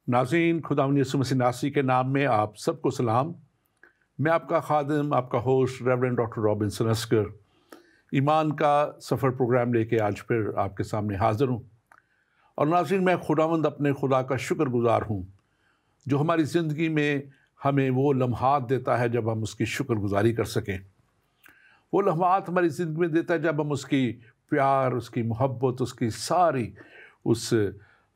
नाज़रीन, खुदावंद यीशु मसीह नासरी के नाम में आप सबको सलाम। मैं आपका खादिम, आपका होस्ट रेवरेंड डॉक्टर रॉबिन्सन अस्कर ईमान का सफ़र प्रोग्राम लेके आज फिर आपके सामने हाज़िर हूँ। और नाज़रीन, मैं खुदावंद अपने खुदा का शुक्रगुज़ार हूँ जो हमारी ज़िंदगी में हमें वो लम्हात देता है जब हम उसकी शुक्रगुज़ारी कर सकें। वो लम्हात हमारी ज़िंदगी में देता है जब हम उसकी प्यार, उसकी मोहब्बत, उसकी सारी उस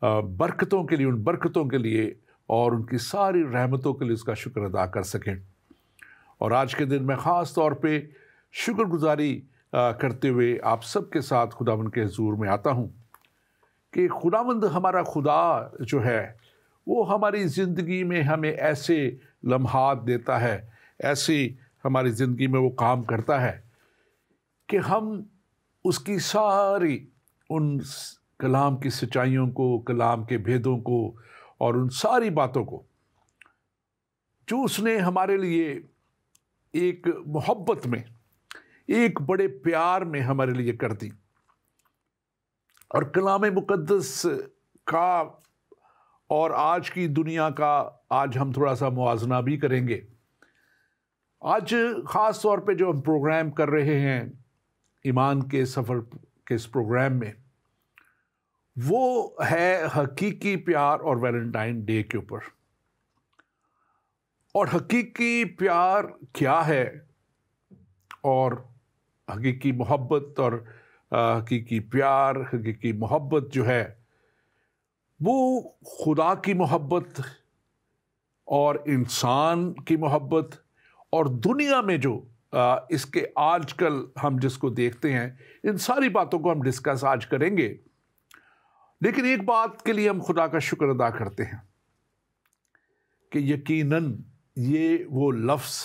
बरकतों के लिए, उन बरकतों के लिए और उनकी सारी रहमतों के लिए उसका शुक्र अदा कर सकें। और आज के दिन मैं ख़ास तौर पे शुक्रगुज़ारी करते हुए आप सबके साथ खुदावंद के हुज़ूर में आता हूँ कि खुदावंद हमारा खुदा जो है वो हमारी ज़िंदगी में हमें ऐसे लम्हात देता है, ऐसे हमारी ज़िंदगी में वो काम करता है कि हम उसकी सारी उन कलाम की सच्चाइयों को, कलाम के भेदों को और उन सारी बातों को जो उसने हमारे लिए एक मोहब्बत में, एक बड़े प्यार में हमारे लिए कर दी। और कलाम मुक़द्दस का और आज की दुनिया का आज हम थोड़ा सा मुआजना भी करेंगे। आज ख़ास तौर पे जो हम प्रोग्राम कर रहे हैं ईमान के सफ़र के इस प्रोग्राम में, वो है हकीकी प्यार और वैलेंटाइन डे के ऊपर। और हकीकी प्यार क्या है और हकीकी मोहब्बत और हकीकी प्यार, हकीकी मोहब्बत जो है वो खुदा की मोहब्बत और इंसान की मोहब्बत और दुनिया में जो इसके आजकल हम जिसको देखते हैं, इन सारी बातों को हम डिस्कस आज करेंगे। लेकिन एक बात के लिए हम खुदा का शुक्र अदा करते हैं कि यकीनन ये वो लफ्ज़,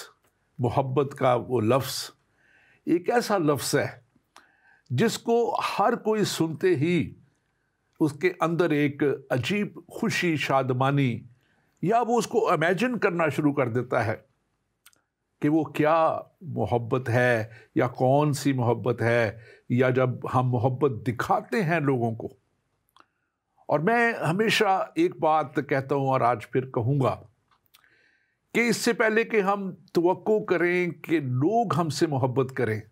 मोहब्बत का वो लफ्ज़ एक ऐसा लफ्ज़ है जिसको हर कोई सुनते ही उसके अंदर एक अजीब खुशी, शादमानी, या वो उसको इमेजिन करना शुरू कर देता है कि वो क्या मोहब्बत है या कौन सी मोहब्बत है, या जब हम मोहब्बत दिखाते हैं लोगों को। और मैं हमेशा एक बात कहता हूँ और आज फिर कहूँगा कि इससे पहले कि हम तवक्को करें कि लोग हमसे मोहब्बत करें,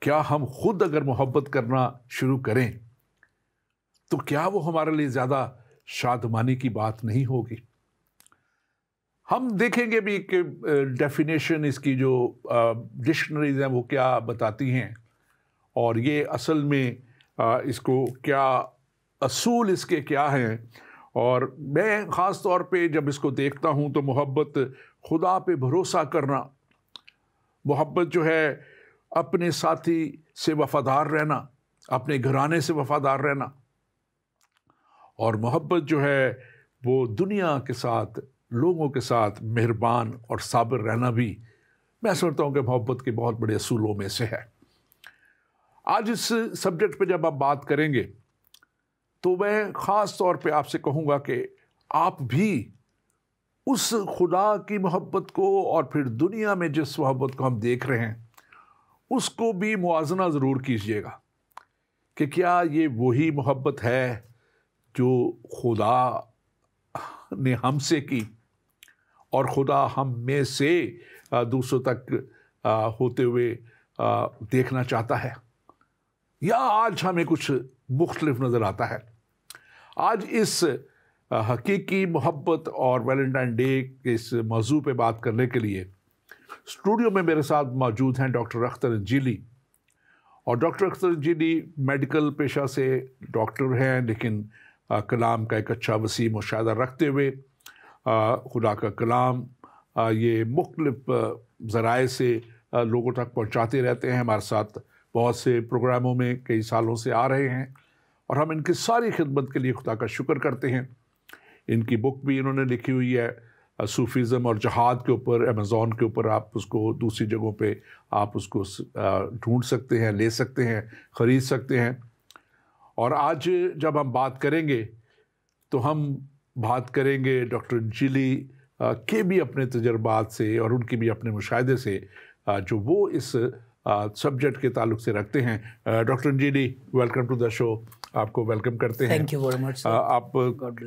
क्या हम खुद अगर मोहब्बत करना शुरू करें तो क्या वो हमारे लिए ज़्यादा शादमानी की बात नहीं होगी। हम देखेंगे भी कि डेफिनेशन इसकी जो डिक्शनरीज हैं वो क्या बताती हैं और ये असल में इसको क्या असूल इसके क्या हैं। और मैं ख़ास तौर पे जब इसको देखता हूँ तो मोहब्बत खुदा पे भरोसा करना, मोहब्बत जो है अपने साथी से वफ़ादार रहना, अपने घराने से वफ़ादार रहना, और मोहब्बत जो है वो दुनिया के साथ, लोगों के साथ मेहरबान और साबिर रहना भी मैं समझता हूँ कि मोहब्बत के बहुत बड़े असूलों में से है। आज इस सब्जेक्ट पे जब आप बात करेंगे तो मैं ख़ास तौर पे आपसे कहूँगा कि आप भी उस खुदा की मोहब्बत को और फिर दुनिया में जिस मोहब्बत को हम देख रहे हैं उसको भी मुआजना ज़रूर कीजिएगा कि क्या ये वही मोहब्बत है जो खुदा ने हमसे की और खुदा हम में से दूसरों तक होते हुए देखना चाहता है, या आज हमें कुछ मुख्तलिफ नज़र आता है। आज इस हकीकी मोहब्बत और वैलेंटाइन डे के इस मौजू पे बात करने के लिए स्टूडियो में मेरे साथ मौजूद हैं डॉक्टर अख्तर अंजीली। और डॉक्टर अख्तर अंजीली मेडिकल पेशा से डॉक्टर हैं, लेकिन कलाम का एक अच्छा वसी मुशाहदा रखते हुए खुदा का कलाम ये मुख्तलिफ ज़राए से लोगों तक पहुँचाते रहते हैं। हमारे साथ बहुत से प्रोग्रामों में कई सालों से आ रहे हैं और हम इनकी सारी खिदमत के लिए खुदा का शुक्र करते हैं। इनकी बुक भी इन्होंने लिखी हुई है सूफीज़म और जहाद के ऊपर, अमेज़ॉन के ऊपर आप उसको दूसरी जगहों पे आप उसको ढूंढ सकते हैं, ले सकते हैं, ख़रीद सकते हैं। और आज जब हम बात करेंगे तो हम बात करेंगे डॉक्टर अंजीली के भी अपने तजर्बात से और उनकी भी अपने मुशाहिदे से जो वो इस सब्जेक्ट के ताल्लुक से रखते हैं। डॉक्टर अंजीली, वेलकम टू द शो। आपको वेलकम करते हैं। Thank you very much sir. आप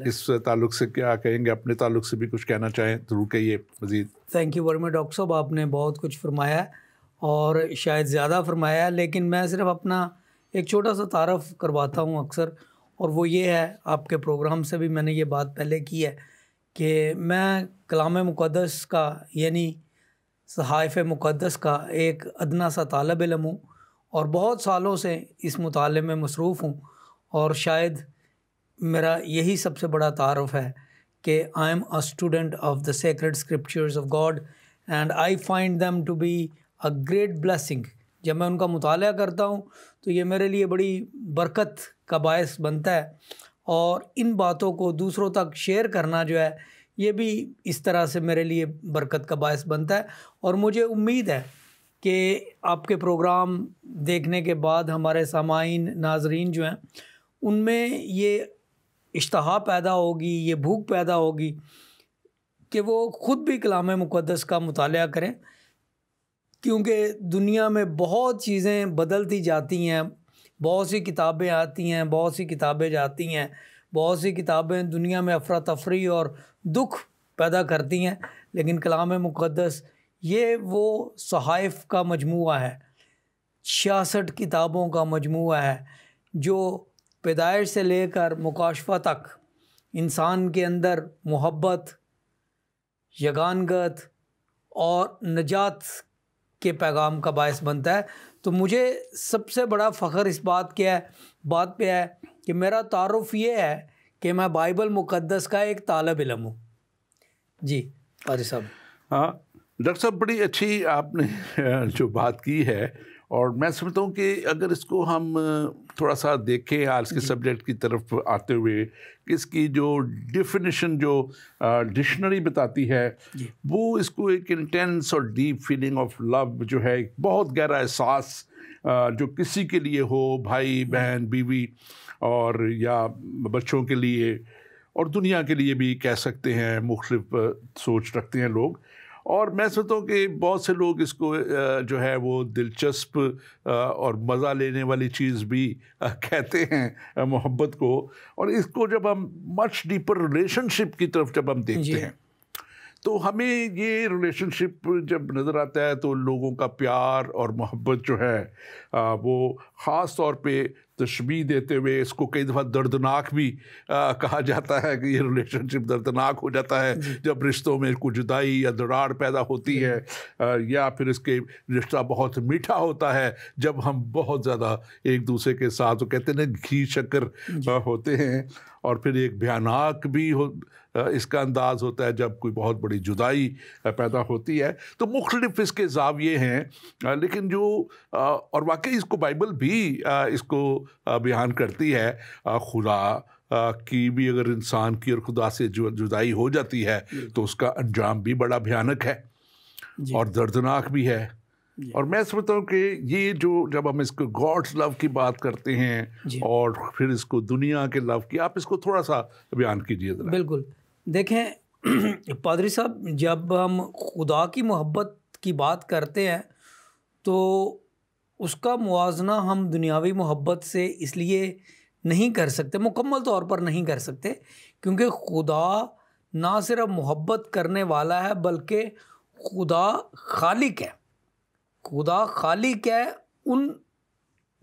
इस ताल्लुक से क्या कहेंगे, अपने ताल्लुक से भी कुछ कहना चाहें जरूर कहिए मज़ीद। Thank you very much doctor साहब, आपने बहुत कुछ फरमाया है और शायद ज़्यादा फरमाया है, लेकिन मैं सिर्फ अपना एक छोटा सा तारफ़ करवाता हूँ अक्सर, और वो ये है, आपके प्रोग्राम से भी मैंने ये बात पहले की है कि मैं कलाम मुक़द्दस का यानी सहाइफ़ मुक़द्दस का एक अदना सा तालिब इल्म हूँ और बहुत सालों से इस मुताले में मसरूफ़ हूँ, और शायद मेरा यही सबसे बड़ा तारुफ है कि I am a student of the sacred scriptures of God and I find them to be a great blessing. जब मैं उनका मुताला करता हूँ तो ये मेरे लिए बड़ी बरकत का बायस बनता है, और इन बातों को दूसरों तक शेयर करना जो है ये भी इस तरह से मेरे लिए बरकत का बायस बनता है। और मुझे उम्मीद है कि आपके प्रोग्राम देखने के बाद हमारे सामाईन नाजरीन जो हैं उनमें ये इश्तहा पैदा होगी, ये भूख पैदा होगी कि वो ख़ुद भी कलाम मुक़द्दस का मुताला करें, क्योंकि दुनिया में बहुत चीज़ें बदलती जाती हैं, बहुत सी किताबें आती हैं, बहुत सी किताबें जाती हैं, बहुत सी किताबें दुनिया में अफरा तफरी और दुख पैदा करती हैं, लेकिन कलाम मुक़द्दस ये वो सहाइफ़ का मजमूआ है, 66 किताबों का मजमूआ है जो पैदाइश से लेकर मुकाशफा तक इंसान के अंदर मोहब्बत, यगानगत और नजात के पैगाम का बायस बनता है। तो मुझे सबसे बड़ा फ़ख्र इस बात पे है कि मेरा तारुफ ये है कि मैं बाइबल मुक़द्दस का एक तालिब इल्म हूँ। जी पादरी साहब। हाँ डॉक्टर साहब, बड़ी अच्छी आपने जो बात की है, और मैं समझता हूँ कि अगर इसको हम थोड़ा सा देखें आज के सब्जेक्ट की तरफ आते हुए, इसकी जो डेफिनेशन जो डिक्शनरी बताती है वो इसको एक इंटेंस और डीप फीलिंग ऑफ लव जो है, एक बहुत गहरा एहसास जो किसी के लिए हो, भाई बहन बीवी और या बच्चों के लिए और दुनिया के लिए भी कह सकते हैं, मुख्तलिफ सोच रखते हैं लोग। और मैं सोचता हूँ कि बहुत से लोग इसको जो है वो दिलचस्प और मज़ा लेने वाली चीज़ भी कहते हैं मोहब्बत को, और इसको जब हम मच डीपर रिलेशनशिप की तरफ जब हम देखते हैं तो हमें ये रिलेशनशिप जब नज़र आता है तो लोगों का प्यार और मोहब्बत जो है वो ख़ास तौर पे तशबीह देते हुए इसको कई दफ़ा दर्दनाक भी कहा जाता है कि ये रिलेशनशिप दर्दनाक हो जाता है जब रिश्तों में कुछ जुदाई या दरार पैदा होती है, या फिर इसके रिश्ता बहुत मीठा होता है जब हम बहुत ज़्यादा एक दूसरे के साथ, तो कहते हैं ना घी शक्कर होते हैं, और फिर एक भयानक भी इसका अंदाज़ होता है जब कोई बहुत बड़ी जुदाई पैदा होती है। तो मुख्तलिफ इसके ज़ाविये हैं, लेकिन जो और वाकई इसको बाइबल भी इसको बयान करती है, खुदा की भी अगर इंसान की और खुदा से जुदाई हो जाती है तो उसका अंजाम भी बड़ा भयानक है और दर्दनाक भी है। और मैं समझता हूँ कि ये जो जब हम इसको गॉड्स लव की बात करते हैं और फिर इसको दुनिया के लव की, आप इसको थोड़ा सा बयान कीजिए ज़रा। बिल्कुल, देखें पादरी साहब, जब हम खुदा की मोहब्बत की बात करते हैं तो उसका मुवाजना हम दुनियावी मोहब्बत से इसलिए नहीं कर सकते, मुकम्मल तौर पर नहीं कर सकते, क्योंकि खुदा ना सिर्फ मोहब्बत करने वाला है बल्कि खुदा खालिक है। खुदा खालिक है उन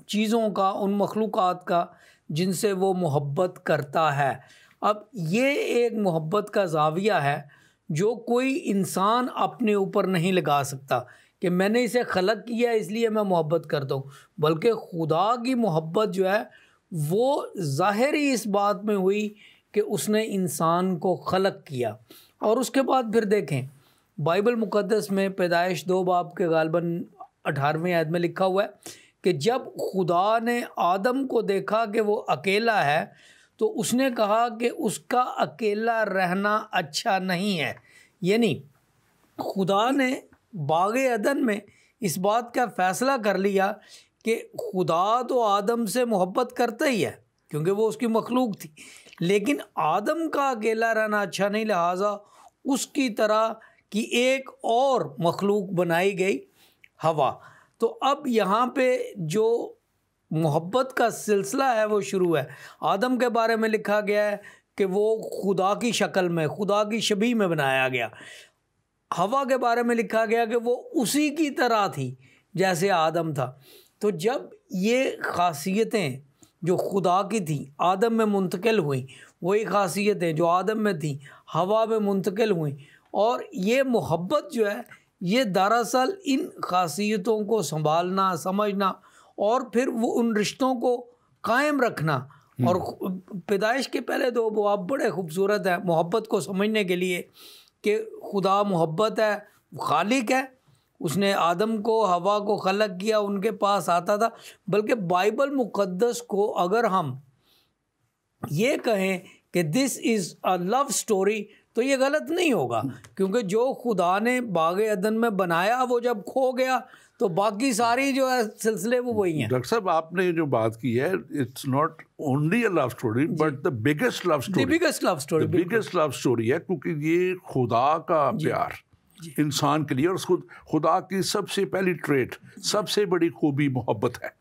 चीज़ों का, उन मखलूक़ात का जिनसे वो मोहब्बत करता है। अब ये एक मोहब्बत का ज़ाविया है जो कोई इंसान अपने ऊपर नहीं लगा सकता कि मैंने इसे खलक किया इसलिए मैं मोहब्बत करता हूँ, बल्कि खुदा की मोहब्बत जो है वो ज़ाहिर ही इस बात में हुई कि उसने इंसान को खलक किया। और उसके बाद फिर देखें बाइबल मुक़द्दस में पैदाइश 2 बाब के गालबन 18वें आयत में लिखा हुआ है कि जब खुदा ने आदम को देखा कि वो अकेला है तो उसने कहा कि उसका अकेला रहना अच्छा नहीं है। यानी खुदा ने बाग़े अदन में इस बात का फ़ैसला कर लिया कि खुदा तो आदम से मोहब्बत करता ही है क्योंकि वो उसकी मखलूक थी, लेकिन आदम का अकेला रहना अच्छा नहीं, लिहाजा उसकी तरह की एक और मखलूक बनाई गई, हवा। तो अब यहाँ पे जो मोहब्बत का सिलसिला है वो शुरू है। आदम के बारे में लिखा गया है कि वो खुदा की शक्ल में, खुदा की शबीह में बनाया गया। हवा के बारे में लिखा गया कि वो उसी की तरह थी जैसे आदम था। तो जब ये खासियतें जो खुदा की थी आदम में मुंतकिल हुई, वही खासियतें जो आदम में थी हवा में मुंतकिल हुई, और ये मोहब्बत जो है ये दरअसल इन खासियतों को संभालना, समझना और फिर वो उन रिश्तों को कायम रखना। और पैदाइश के पहले दो अबवाब बड़े खूबसूरत है मोहब्बत को समझने के लिए कि खुदा मोहब्बत है, खालिक है, उसने आदम को हवा को खलक किया, उनके पास आता था। बल्कि बाइबल मुक़द्दस को अगर हम ये कहें कि this is a love story तो ये गलत नहीं होगा, क्योंकि जो खुदा ने बाग अदन में बनाया वो जब खो गया तो बाकी सारी जो है सिलसिले वो वही हैं। डॉक्टर साहब आपने जो बात की है, it's not only a love story but the biggest love story, biggest love story है, क्योंकि ये खुदा का प्यार इंसान के लिए, और खुदा की सबसे पहली ट्रेट, सबसे बड़ी खूबी मोहब्बत है।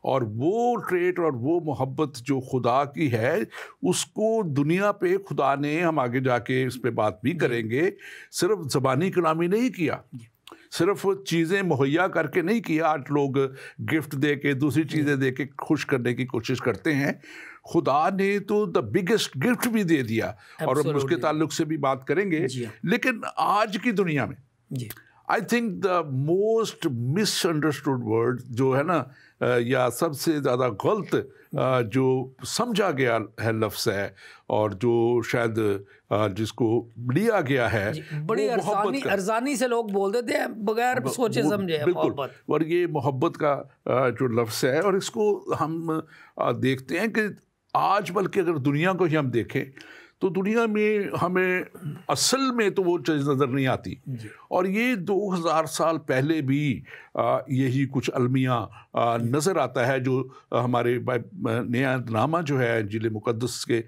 और वो ट्रेट और वो मोहब्बत जो खुदा की है उसको दुनिया पे खुदा ने, हम आगे जाके इस पे बात भी करेंगे, सिर्फ ज़बानी कलामी नहीं किया, सिर्फ चीज़ें मुहैया करके नहीं किया। आज लोग गिफ्ट दे के, दूसरी चीज़ें दे के खुश करने की कोशिश करते हैं। खुदा ने तो द बिगेस्ट गिफ्ट भी दे दिया, और हम उसके ताल्लुक से भी बात करेंगे। लेकिन आज की दुनिया में I think the most misunderstood word जो है ना, या सबसे ज़्यादा गलत जो समझा गया है लफ्ज़ है, और जो शायद जिसको लिया गया है, बड़ी अरसानी से लोग बोल देते हैं बगैर सोचे समझे मोहब्बत। और ये मोहब्बत का जो लफ्ज़ है, और इसको हम देखते हैं कि आज, बल्कि अगर दुनिया को ही हम देखें तो दुनिया में हमें असल में तो वो चीज़ नज़र नहीं आती। और ये 2000 साल पहले भी यही कुछ अलमिया नज़र आता है, जो हमारे नयानामा जो है इंजील मुक़द्दस के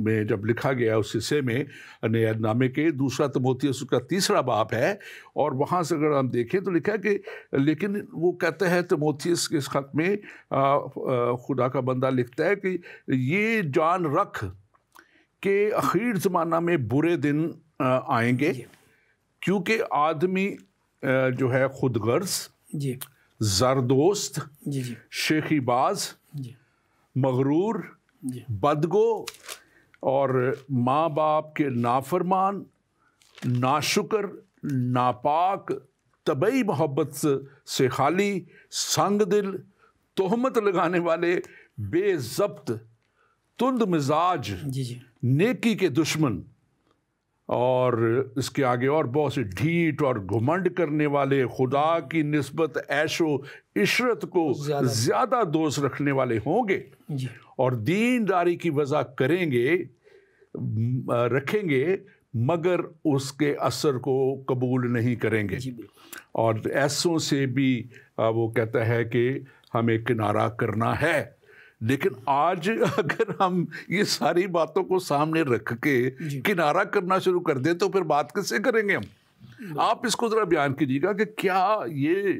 में जब लिखा गया उस हिस्से में, नयानामे के 2 तिमोथियुस का 3 बाब है, और वहाँ से अगर हम देखें तो लिखा है कि, लेकिन वो कहते हैं तिमोथियुस के इस खत में खुदा का बंदा लिखता है कि ये जान रख कि आखिर ज़माना में बुरे दिन आएंगे, क्योंकि आदमी जो है खुदगर्ज, ज़रदोस्त, शेखीबाज, मगरूर, बदगो और माँ बाप के नाफरमान, नाशुकर, नापाक, तबई मोहब्बत से खाली, संग दिल, तोहमत लगाने वाले, बेज़ब्त, तुंद मिजाज, नेकी के दुश्मन, और इसके आगे और बहुत से ढीठ और घुमंड करने वाले, खुदा की निस्बत ऐशो इशरत को ज़्यादा दोस्त रखने वाले होंगे, और दीनदारी की वजह रखेंगे मगर उसके असर को कबूल नहीं करेंगे। और ऐसों से भी वो कहता है कि हमें किनारा करना है। लेकिन आज अगर हम ये सारी बातों को सामने रख के किनारा करना शुरू कर दें तो फिर बात कैसे करेंगे हम? आप इसको ज़रा बयान कीजिएगा कि क्या ये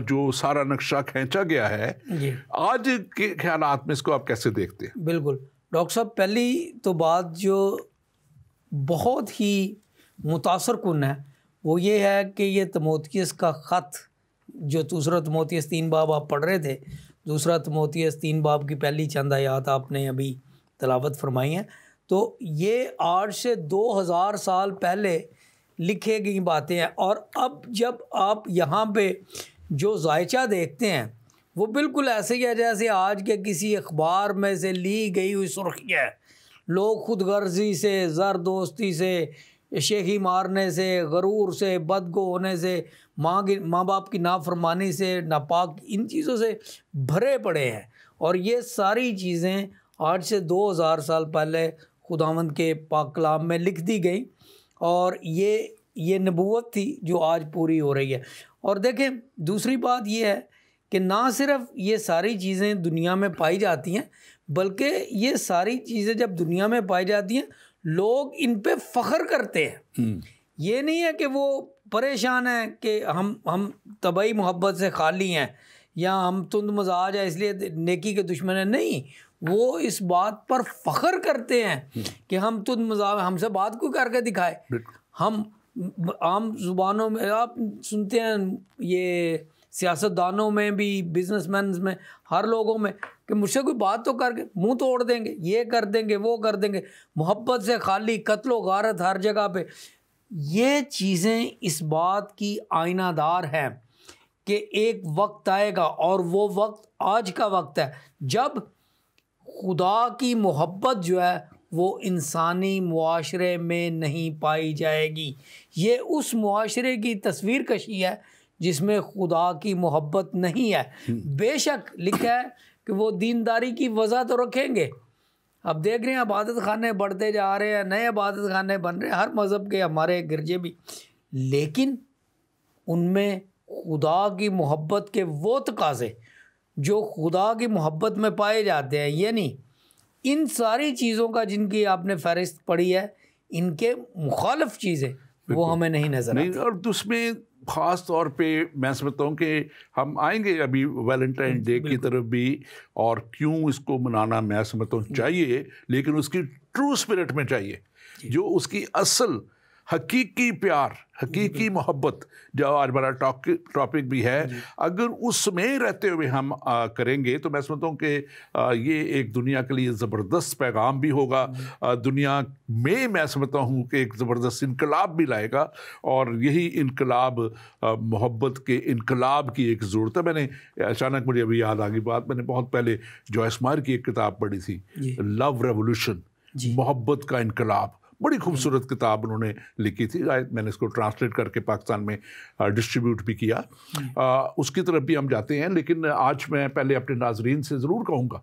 जो सारा नक्शा खींचा गया है आज के ख्यालात में, इसको आप कैसे देखते हैं? बिल्कुल डॉक्टर साहब, पहली तो बात जो बहुत ही मुतासर कुन है वो ये है कि ये तिमोथियुस का ख़त, जो 2 तिमोथियुस 3 बाब आप पढ़ रहे थे, 2 तिमोथियुस 3 बाब की पहली चंद आयत आपने अभी तलावत फरमाई हैं, तो ये आज से 2000 साल पहले लिखे गई बातें हैं। और अब जब आप यहाँ पे जो जायचा देखते हैं वो बिल्कुल ऐसे ही है जैसे आज के किसी अखबार में से ली गई हुई सुर्खी है। लोग खुदगर्जी से, ज़रदोस्ती से, शेखी मारने से, गरूर से, बदगो होने से, माँ बाप की नाफरमानी से, नापाक, इन चीज़ों से भरे पड़े हैं। और ये सारी चीज़ें आज से 2000 साल पहले खुदावंद के पाक कलाम में लिख दी गई, और ये नबूवत थी जो आज पूरी हो रही है। और देखें, दूसरी बात ये है कि ना सिर्फ ये सारी चीज़ें दुनिया में पाई जाती हैं, बल्कि ये सारी चीज़ें जब दुनिया में पाई जाती हैं लोग इन पे फ़ख्र करते हैं। ये नहीं है कि वो परेशान हैं कि हम तबई मोहब्बत से खाली हैं, या हम तुंद मजाज है इसलिए नेकी के दुश्मन है, नहीं, वो इस बात पर फख्र करते हैं कि हम तुंद मजाज, हमसे बात कोई करके दिखाए। हम आम जुबानों में आप सुनते हैं, ये सियासतदानों में भी, बिजनेसमैन में, हर लोगों में, कि मुझसे कोई बात तो करके मुंह तोड़ देंगे, ये कर देंगे, वो कर देंगे, मोहब्बत से खाली कत्लो गारत हर जगह पे। ये चीज़ें इस बात की आईनादार हैं कि एक वक्त आएगा, और वो वक्त आज का वक्त है, जब खुदा की मोहब्बत जो है वो इंसानी मुआशरे में नहीं पाई जाएगी। ये उस मुआशरे की तस्वीर कशी है जिसमें खुदा की मोहब्बत नहीं है। बेशक लिखा है कि वो दीनदारी की वजह तो रखेंगे। अब देख रहे हैं इबादत खाने बढ़ते जा रहे हैं, नए इबादत खाने बन रहे हैं, हर मज़हब के, हमारे गिरजे भी, लेकिन उनमें खुदा की मोहब्बत के वो तकाज़े जो खुदा की मोहब्बत में पाए जाते हैं, यानी इन सारी चीज़ों का जिनकी आपने फहरिस्त पढ़ी है, इनके मुखालिफ चीज़ें वो हमें नहीं नज़र आती। और उसमें ख़ास तौर पे मैं समझता हूँ कि हम आएंगे अभी वैलेंटाइन डे की तरफ भी, और क्यों इसको मनाना मैं समझता हूँ चाहिए, लेकिन उसकी ट्रू स्पिरिट में चाहिए, जो उसकी असल हकीकी प्यार, हकीकी मोहब्बत, जो आज हमारा टॉपिक भी है, अगर उसमें रहते हुए हम करेंगे तो मैं समझता हूँ कि ये एक दुनिया के लिए ज़बरदस्त पैगाम भी होगा। दुनिया में मैं समझता हूँ कि एक ज़बरदस्त इनकलाब भी लाएगा, और यही इनकलाब मोहब्बत के इनकलाब की एक ज़रूरत है। मैंने अचानक मुझे अभी याद आ गई बात, मैंने बहुत पहले जॉयस मायर की एक किताब पढ़ी थी, लव रेवोल्यूशन, मोहब्बत का इनकलाब, बड़ी खूबसूरत किताब उन्होंने लिखी थी। मैंने इसको ट्रांसलेट करके पाकिस्तान में डिस्ट्रीब्यूट भी किया। उसकी तरफ भी हम जाते हैं, लेकिन आज मैं पहले अपने नाजरीन से ज़रूर कहूँगा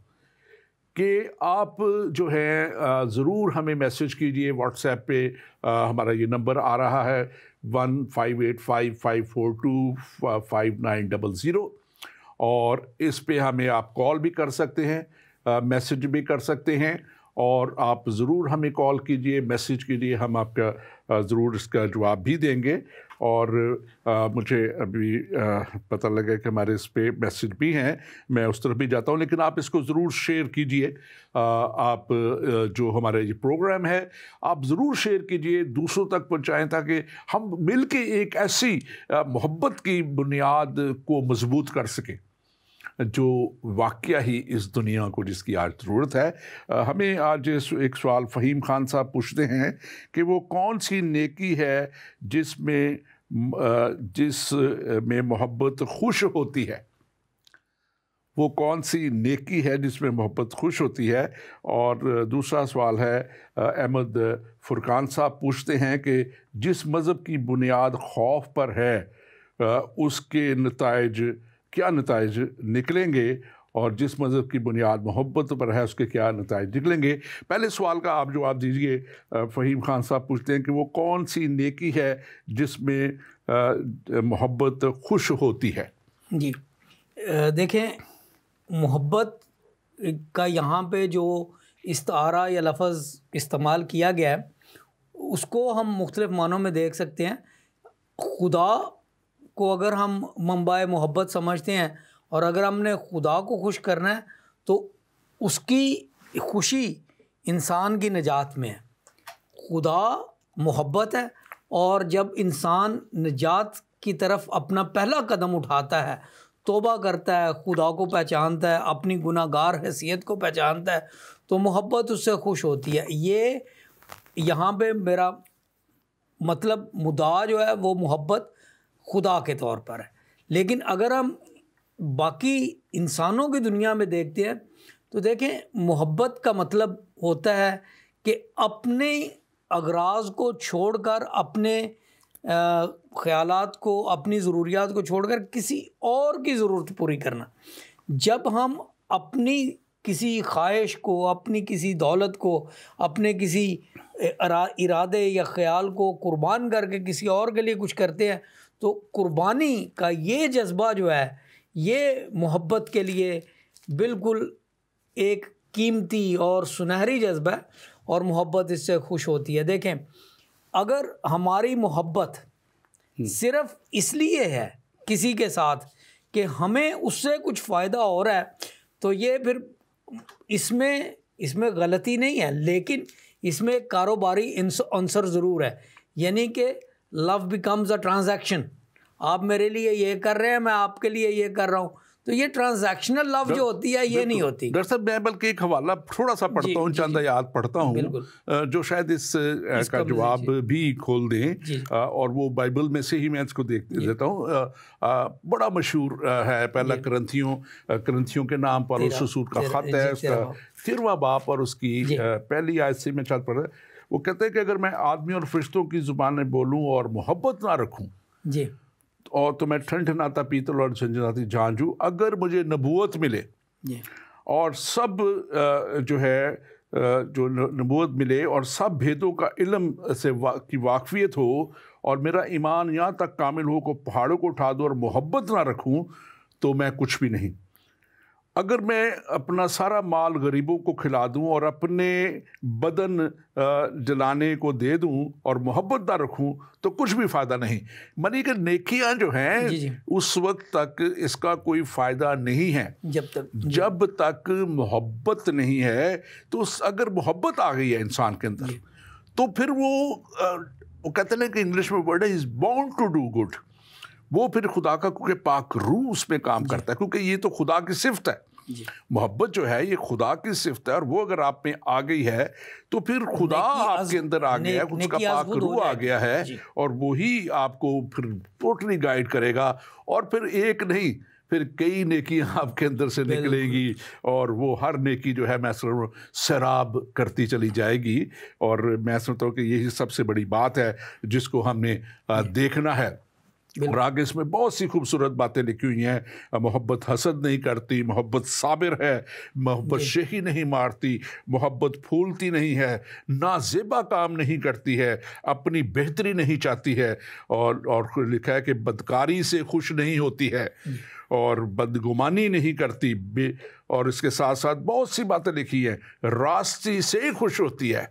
कि आप जो है ज़रूर हमें मैसेज कीजिए व्हाट्सएप पे। हमारा ये नंबर आ रहा है 158554255900, और इस पे हमें आप कॉल भी कर सकते हैं, मैसेज भी कर सकते हैं, और आप ज़रूर हमें कॉल कीजिए, मैसेज कीजिए, हम आपका ज़रूर इसका जवाब भी देंगे। और मुझे अभी पता लगा कि हमारे इस पे मैसेज भी हैं, मैं उस तरफ भी जाता हूँ, लेकिन आप इसको ज़रूर शेयर कीजिए। आप जो हमारा ये प्रोग्राम है आप ज़रूर शेयर कीजिए, दूसरों तक पहुँचाएँ, ताकि हम मिल के एक ऐसी मोहब्बत की बुनियाद को मजबूत कर सकें जो वाकया ही इस दुनिया को, जिसकी आज ज़रूरत है। हमें आज एक सवाल फ़हीम खान साहब पूछते हैं कि वो कौन सी नेकी है जिसमें मोहब्बत खुश होती है, वो कौन सी नेकी है जिसमें मोहब्बत खुश होती है। और दूसरा सवाल है, अहमद फुरकान साहब पूछते हैं कि जिस मज़हब की बुनियाद खौफ पर है, उसके नताइज क्या नताइज निकलेंगे, और जिस मज़हब की बुनियाद मोहब्बत पर है उसके क्या नताइज निकलेंगे। पहले सवाल का आप जवाब दीजिए। फ़हीम खान साहब पूछते हैं कि वो कौन सी नेकी है जिसमें मोहब्बत खुश होती है। जी देखें, मोहब्बत का यहाँ पे जो इस्तारा या लफ्ज़ इस्तेमाल किया गया है उसको हम मुख्तलिफ़ मानों में देख सकते हैं। खुदा को अगर हम मंबाए मोहब्बत समझते हैं, और अगर हमने खुदा को खुश करना है तो उसकी खुशी इंसान की निजात में है। खुदा मोहब्बत है, और जब इंसान निजात की तरफ अपना पहला कदम उठाता है, तौबा करता है, खुदा को पहचानता है, अपनी गुनाहगार हैसियत को पहचानता है, तो मोहब्बत उससे खुश होती है। ये यहाँ पे मेरा मतलब मुद्दा जो है वो मोहब्बत खुदा के तौर पर है। लेकिन अगर हम बाकी इंसानों की दुनिया में देखते हैं तो देखें, मोहब्बत का मतलब होता है कि अपने अगराज़ को छोड़कर, अपने ख़यालात को, अपनी ज़रूरियात को छोड़कर किसी और की ज़रूरत पूरी करना। जब हम अपनी किसी ख्वाहिश को, अपनी किसी दौलत को, अपने किसी इरादे या ख़याल को कुर्बान करके किसी और के लिए कुछ करते हैं, तो कुर्बानी का ये जज्बा जो है ये मोहब्बत के लिए बिल्कुल एक कीमती और सुनहरी जज्बा है, और मोहब्बत इससे खुश होती है। देखें, अगर हमारी मोहब्बत सिर्फ़ इसलिए है किसी के साथ कि हमें उससे कुछ फ़ायदा हो रहा है, तो ये फिर इसमें गलती नहीं है, लेकिन इसमें एक कारोबारी अंसर ज़रूर है। यानी कि लव बिकम्स अ ट्रांजैक्शन। आप मेरे लिए ये कर रहे हैं, मैं आपके लिए ये कर रहा हूँ, तो ये ट्रांजैक्शनल लव जो होती है ये नहीं होती। दरअसल मैं बल्कि एक हवाला थोड़ा सा पढ़ता हूँ, चंद आयात पढ़ता हूँ जो शायद इस का जवाब भी खोल दें, और वो बाइबल में से ही मैं इसको देता हूँ। बड़ा मशहूर है, पहला करंथियों के नाम पर उस रसूल का खत है, उसका 13वां बाब और उसकी पहली आयत से मैं चल पढ़। वो कहते हैं कि अगर मैं आदमी और फरिश्तों की जुबानें बोलूँ और मोहब्बत ना रखूँ जी, और तो मैं ठंडनाता पीतल और झंझनाती झांझू, अगर मुझे नबूवत मिले और सब जो है जो नबूवत मिले और सब भेदों का इल्म से की वाकफियत हो, और मेरा ईमान यहाँ तक कामिल हो को पहाड़ों को उठा दूँ और मोहब्बत ना रखूँ, तो मैं कुछ भी नहीं। अगर मैं अपना सारा माल गरीबों को खिला दूं और अपने बदन जलाने को दे दूं और मोहब्बत ना रखूं, तो कुछ भी फ़ायदा नहीं। मनी कि नेकियां जो हैं उस वक्त तक इसका कोई फ़ायदा नहीं है जब तक मोहब्बत नहीं है। तो अगर मोहब्बत आ गई है इंसान के अंदर, तो फिर वो कहते हैं कि इंग्लिश में वर्ड है, is bound to do good. वो फिर खुदा का क्योंकि पाक रूह उसमें काम करता है, क्योंकि ये तो खुदा की सिफत है। मोहब्बत जो है ये खुदा की सिफत है, और वो अगर आप में आ गई है तो फिर खुदा आपके अंदर आ गया है, उसका पाक रूह आ गया है, और वही आपको फिर टोटली गाइड करेगा। और फिर एक नहीं, फिर कई नेकियां आपके अंदर से निकलेगी, और वो हर नेकी जो है मैं सैराब करती चली जाएगी। और मैं समझता हूँ कि यही सबसे बड़ी बात है जिसको हमने देखना है। और आगे इसमें बहुत सी खूबसूरत बातें लिखी हुई हैं। मोहब्बत हसद नहीं करती, मोहब्बत साबिर है, मोहब्बत शेही नहीं मारती, मोहब्बत फूलती नहीं है, नाज़ेबा काम नहीं करती है, अपनी बेहतरी नहीं चाहती है, और लिखा है कि बदकारी से खुश नहीं होती है, और बदगुमानी नहीं करती। और इसके साथ साथ बहुत सी बातें लिखी हैं, रास्ती से खुश होती है।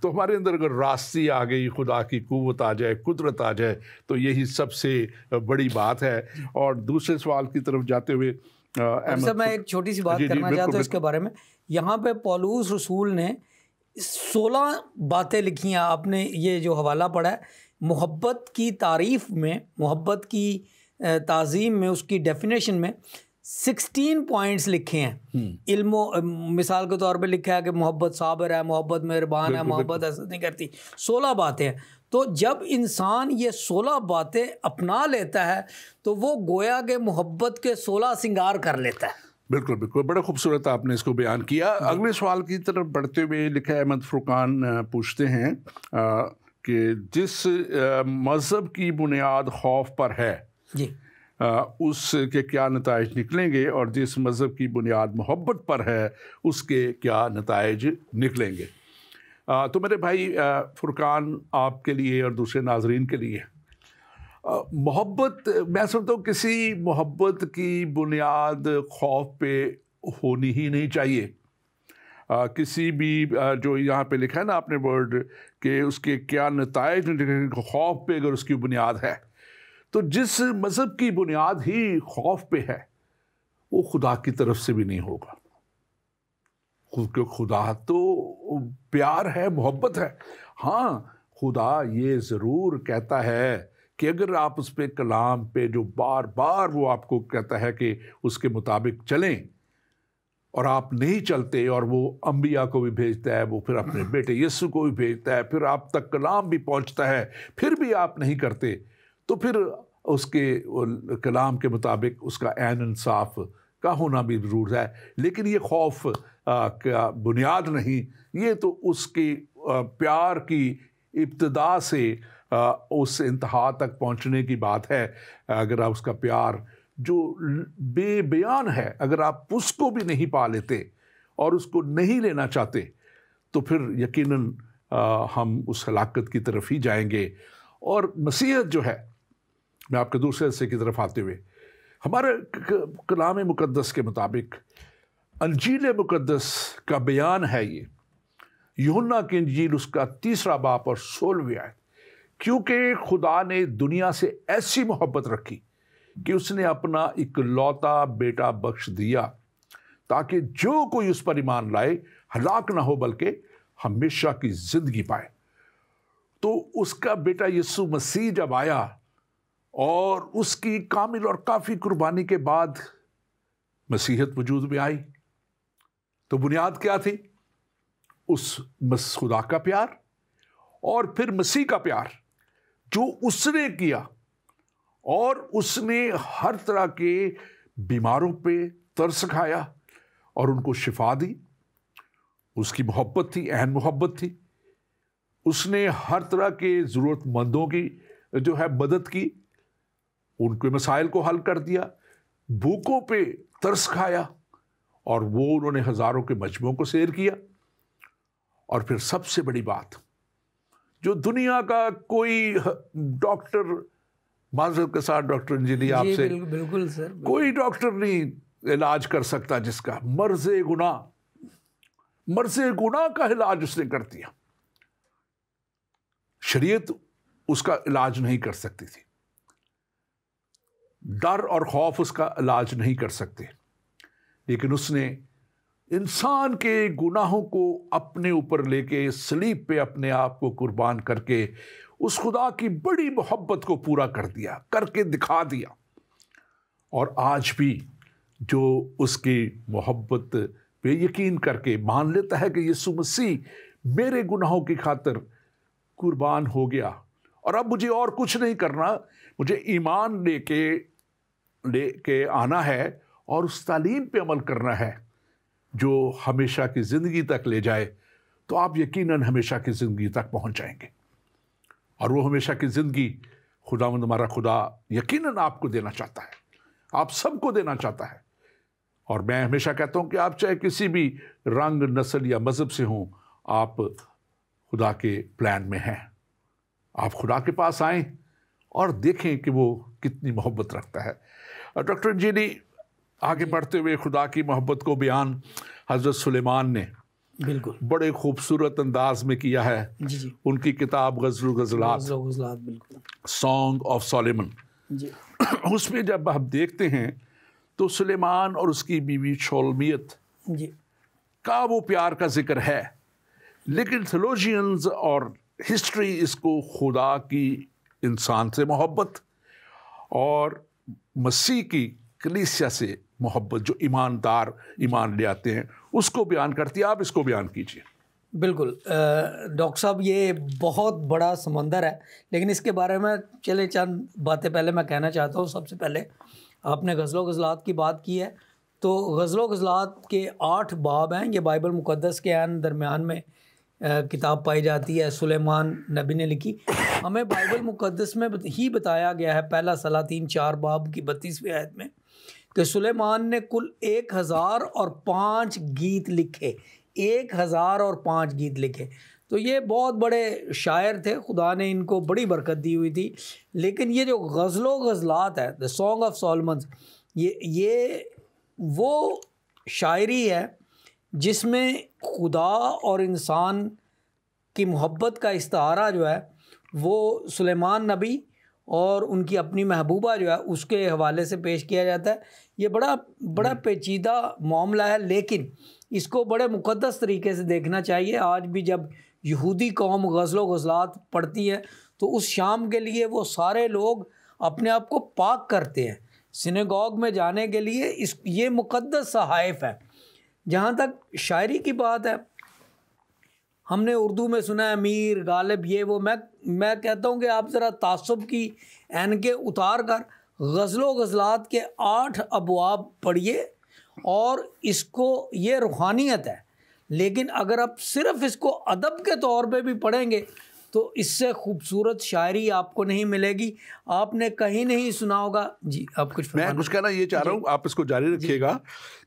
तो हमारे अंदर अगर रास्ती आ गई, खुदा की कुव्वत आ जाए, कुदरत आ जाए, तो यही सबसे बड़ी बात है। और दूसरे सवाल की तरफ जाते हुए मैं एक छोटी सी बात करना चाहता हूँ इसके बारे में। यहाँ पे पौलुस रसूल ने 16 बातें लिखी हैं। आपने ये जो हवाला पढ़ा है, मोहब्बत की तारीफ़ में, मोहब्बत की ताज़ीम में, उसकी डेफिनेशन में 16 पॉइंट्स लिखे हैं। इल्मो मिसाल के तौर पे लिखा है कि मोहब्बत साबिर है, मोहब्बत मेहरबान है, मोहब्बत हसद नहीं करती। 16 बातें हैं। तो जब इंसान ये 16 बातें अपना लेता है तो वो गोया के मोहब्बत के 16 सिंगार कर लेता है। बिल्कुल बिल्कुल, बड़ा खूबसूरत आपने इसको बयान किया। अगले सवाल की तरफ बढ़ते हुए लिखा है, अहमद फुरकान पूछते हैं कि जिस मज़हब की बुनियाद खौफ पर है जी, उसके क्या नताइज निकलेंगे, और जिस मज़हब की बुनियाद मोहब्बत पर है उसके क्या नताइज निकलेंगे। तो मेरे भाई फुरकान, आपके लिए और दूसरे नाजरीन के लिए मोहब्बत, मैं समझता हूँ किसी मोहब्बत की बुनियाद खौफ पे होनी ही नहीं चाहिए। किसी भी जो यहाँ पे लिखा है ना आपने वर्ड कि उसके क्या नताइज निकलेंगे, खौफ पे अगर उसकी बुनियाद है, तो जिस मज़हब की बुनियाद ही खौफ पे है वो खुदा की तरफ से भी नहीं होगा। क्योंकि खुदा तो प्यार है, मोहब्बत है। हाँ, खुदा ये ज़रूर कहता है कि अगर आप उस पे कलाम पे जो बार बार वो आपको कहता है कि उसके मुताबिक चलें, और आप नहीं चलते, और वो अंबिया को भी भेजता है, वो फिर अपने बेटे यीशु को भी भेजता है, फिर आप तक कलाम भी पहुंचता है, फिर भी आप नहीं करते, तो फिर उसके कलाम के मुताबिक उसका ऐन इंसाफ का होना भी ज़रूर है। लेकिन ये खौफ का बुनियाद नहीं, ये तो उसके प्यार की इब्तिदा से उस इंतहा तक पहुंचने की बात है। अगर आप उसका प्यार जो बेबयान है, अगर आप उसको भी नहीं पा लेते और उसको नहीं लेना चाहते, तो फिर यकीनन हम उस हलाकत की तरफ ही जाएंगे। और मसीहत जो है, मैं आपके दूसरे हिस्से की तरफ आते हुए, हमारे कलाम मुकद्दस के मुताबिक अंजील मुकद्दस का बयान है ये, यूहन्ना की अंजील उसका 3 बाब और 16वीं आयत, क्योंकि खुदा ने दुनिया से ऐसी मोहब्बत रखी कि उसने अपना इकलौता बेटा बख्श दिया, ताकि जो कोई उस पर ईमान लाए हलाक ना हो बल्कि हमेशा की जिंदगी पाए। तो उसका बेटा यीशु मसीह जब आया और उसकी कामिल और काफ़ी कुर्बानी के बाद मसीहत वजूद में आई, तो बुनियाद क्या थी? उस खुदा का प्यार और फिर मसीह का प्यार जो उसने किया, और उसने हर तरह के बीमारों पे तरस खाया और उनको शिफा दी। उसकी मोहब्बत थी, अहम मोहब्बत थी। उसने हर तरह के ज़रूरतमंदों की जो है मदद की, उनके मसाइल को हल कर दिया, भूखों पे तरस खाया, और वो उन्होंने हज़ारों के मजमों को सैर किया। और फिर सबसे बड़ी बात, जो दुनिया का कोई डॉक्टर, माजरत के साथ डॉक्टर इंजीनियर आपसे, बिल्कुल सर, कोई डॉक्टर नहीं इलाज कर सकता जिसका मर्ज़े गुनाह का इलाज उसने कर दिया। शरीयत उसका इलाज नहीं कर सकती थी, डर और खौफ उसका इलाज नहीं कर सकते, लेकिन उसने इंसान के गुनाहों को अपने ऊपर लेके सलीब पे अपने आप को कुर्बान करके उस खुदा की बड़ी मोहब्बत को पूरा कर दिया, करके दिखा दिया। और आज भी जो उसकी मोहब्बत पे यकीन करके मान लेता है कि यीशु मसीह मेरे गुनाहों की खातिर कुर्बान हो गया और अब मुझे और कुछ नहीं करना, मुझे ईमान लेके आना है और उस तालीम पे अमल करना है जो हमेशा की ज़िंदगी तक ले जाए, तो आप यकीनन हमेशा की ज़िंदगी तक पहुंच जाएंगे। और वो हमेशा की ज़िंदगी खुदावंद हमारा खुदा यकीनन आपको देना चाहता है, आप सबको देना चाहता है। और मैं हमेशा कहता हूं कि आप चाहे किसी भी रंग, नस्ल या मज़हब से हों, आप खुदा के प्लान में हैं। आप खुदा के पास आएं और देखें कि वो कितनी मोहब्बत रखता है। डॉक्टर जी आगे बढ़ते हुए खुदा की मोहब्बत को बयान हज़रत सुलेमान ने बिल्कुल बड़े खूबसूरत अंदाज में किया है। जी उनकी किताब ग़ज़ल-ग़ज़लात, बिल्कुल, सॉन्ग ऑफ सोलोमन, जी उसमें जब हम देखते हैं तो सुलेमान और उसकी बीवी शोलमियत जी का वो प्यार का जिक्र है, लेकिन थियोलॉजियंस और हिस्ट्री इसको खुदा की इंसान से मोहब्बत और मसीह की कलीसिया से मोहब्बत, जो ईमान ले आते हैं, उसको बयान करती है। आप इसको बयान कीजिए। बिल्कुल डॉक्टर साहब, ये बहुत बड़ा समंदर है, लेकिन इसके बारे में चले चंद बातें पहले मैं कहना चाहता हूँ। सबसे पहले आपने ग़ज़ल-ग़ज़लात की बात की है, तो ग़ज़ल-ग़ज़लात के 8 बाब हैं। ये बाइबल मुक़द्दस के दरमियान में किताब पाई जाती है, सुलेमान नबी ने लिखी। हमें बाइबल मुक़द्दस में ही बताया गया है, पहला सलातीन 4 बाब की 32वीं आयत में, कि सुलेमान ने कुल 1005 गीत लिखे। 1005 गीत लिखे। तो ये बहुत बड़े शायर थे, खुदा ने इनको बड़ी बरकत दी हुई थी। लेकिन ये जो ग़ज़ल-ग़ज़लात है, द सॉन्ग ऑफ सोलोमन, ये वो शायरी है जिसमें खुदा और इंसान की मोहब्बत का इस्तारा जो है वो सुलेमान नबी और उनकी अपनी महबूबा जो है उसके हवाले से पेश किया जाता है। ये बड़ा पेचीदा मामला है, लेकिन इसको बड़े मुक़द्दस तरीके से देखना चाहिए। आज भी जब यहूदी कौम ग़ज़ल-ग़ज़लात पढ़ती है तो उस शाम के लिए वो सारे लोग अपने आप को पाक करते हैं सिनेगॉग में जाने के लिए। ये मुक़द्दस सहाइफ़ है। जहाँ तक शायरी की बात है, हमने उर्दू में सुना है मीर गालिब ये वो। मैं कहता हूँ कि आप ज़रा तासुब की ऐनकें उतार कर ग़ज़ल-ग़ज़लात के 8 अबवाब पढ़िए, और इसको, ये रूहानियत है, लेकिन अगर आप सिर्फ़ इसको अदब के तौर पे भी पढ़ेंगे तो इससे खूबसूरत शायरी आपको नहीं मिलेगी। आपने कहीं नहीं सुना होगा। जी आप कुछ, मैं कुछ कहना ये चाह रहा हूँ, आप इसको जारी रखिएगा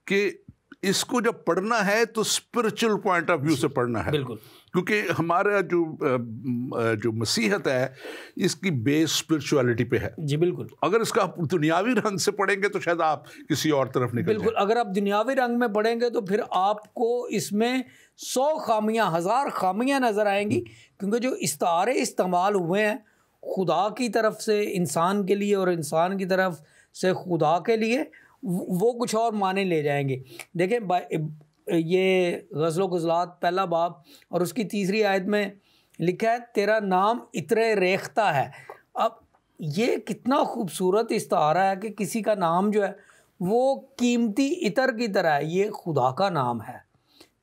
कि इसको जब पढ़ना है तो स्पिरिचुअल पॉइंट ऑफ व्यू से पढ़ना है। बिल्कुल, क्योंकि हमारा जो मसीहत है इसकी बेस स्पिरिचुअलिटी पे है। जी बिल्कुल। अगर इसका आप दुनियावी रंग से पढ़ेंगे तो शायद आप किसी और तरफ निकल बिल्कुल, अगर आप दुनियावी रंग में पढ़ेंगे तो फिर आपको इसमें 100 खामियां, 1000 खामियां नज़र आएंगी, क्योंकि जो इस्तारे इस्तेमाल हुए हैं खुदा की तरफ से इंसान के लिए और इंसान की तरफ से खुदा के लिए, वो कुछ और माने ले जाएंगे। देखें ये गज़ल गज़लात पहला बाब और उसकी तीसरी आयत में लिखा है तेरा नाम इत्रे रेख्ता है। अब ये कितना खूबसूरत इस्तारा है कि किसी का नाम जो है वो कीमती इतर की तरह है। ये खुदा का नाम है।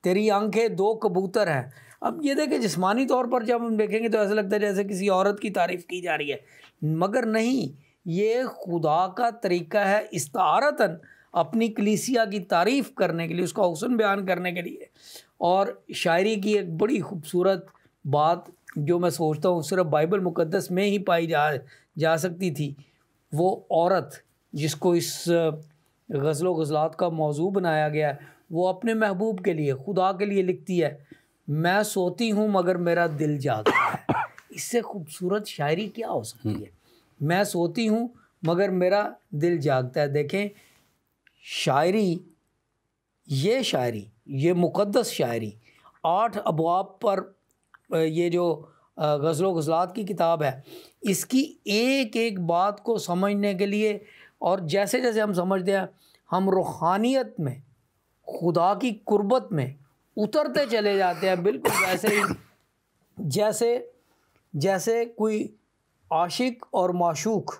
तेरी आंखें दो कबूतर हैं। अब ये देखें, जिस्मानी तौर पर जब हम देखेंगे तो ऐसा लगता है जैसे किसी औरत की तारीफ़ की जा रही है, मगर नहीं, ये खुदा का तरीका है इस्तारतन अपनी कलीसिया की तारीफ़ करने के लिए, उसका हुस्न बयान करने के लिए। और शायरी की एक बड़ी खूबसूरत बात जो मैं सोचता हूँ सिर्फ बाइबल मुक़द्दस में ही पाई जा सकती थी, वो औरत जिसको इस गज़ल व गज़लात का मौजू बनाया गया, वो अपने महबूब के लिए, खुदा के लिए लिखती है, मैं सोती हूँ मगर मेरा दिल जागता है। इससे खूबसूरत शायरी क्या हो सकती है? मैं सोती हूँ मगर मेरा दिल जागता है। देखें, शायरी, ये मुक़द्दस शायरी 8 अबवाब पर ये जो गज़ल व गज़लात की किताब है, इसकी एक एक बात को समझने के लिए, और जैसे जैसे हम समझते हैं हम रूहानियत में, खुदा की कुर्बत में उतरते चले जाते हैं। बिल्कुल वैसे ही जैसे कोई आशिक और माशूक,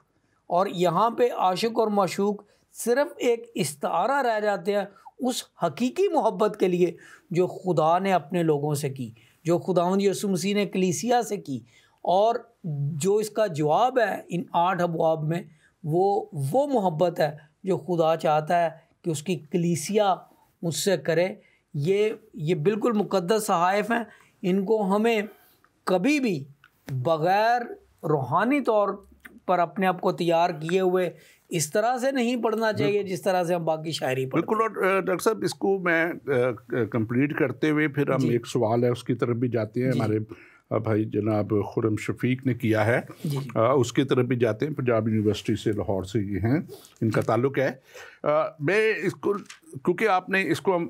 और यहाँ पे आशिक और माशूक सिर्फ़ एक इस्तारा रह जाते हैं उस हकीकी मोहब्बत के लिए जो खुदा ने अपने लोगों से की, जो खुदावंद यीशु मसीह ने कलीसिया से की। और जो इसका जवाब है इन 8 अबवाब में, वो मोहब्बत है जो खुदा चाहता है कि उसकी कलीसिया मुझसे करे। ये बिल्कुल मुक़द्दस सहाइफ़ हैं। इनको हमें कभी भी बग़ैर रूहानी तौर पर अपने आप को तैयार किए हुए इस तरह से नहीं पढ़ना चाहिए जिस तरह से हम बाकी शायरी पढ़ते हैं। बिल्कुल। और डॉक्टर साहब, इसको मैं कंप्लीट करते हुए फिर हम एक सवाल है उसकी तरफ भी जाते हैं। हमारे भाई जनाब खुरम शफीक ने किया है, उसकी तरफ भी जाते हैं। पंजाब यूनिवर्सिटी से, लाहौर से ये हैं, इनका ताल्लुक़ है। मैं इसको, क्योंकि आपने इसको हम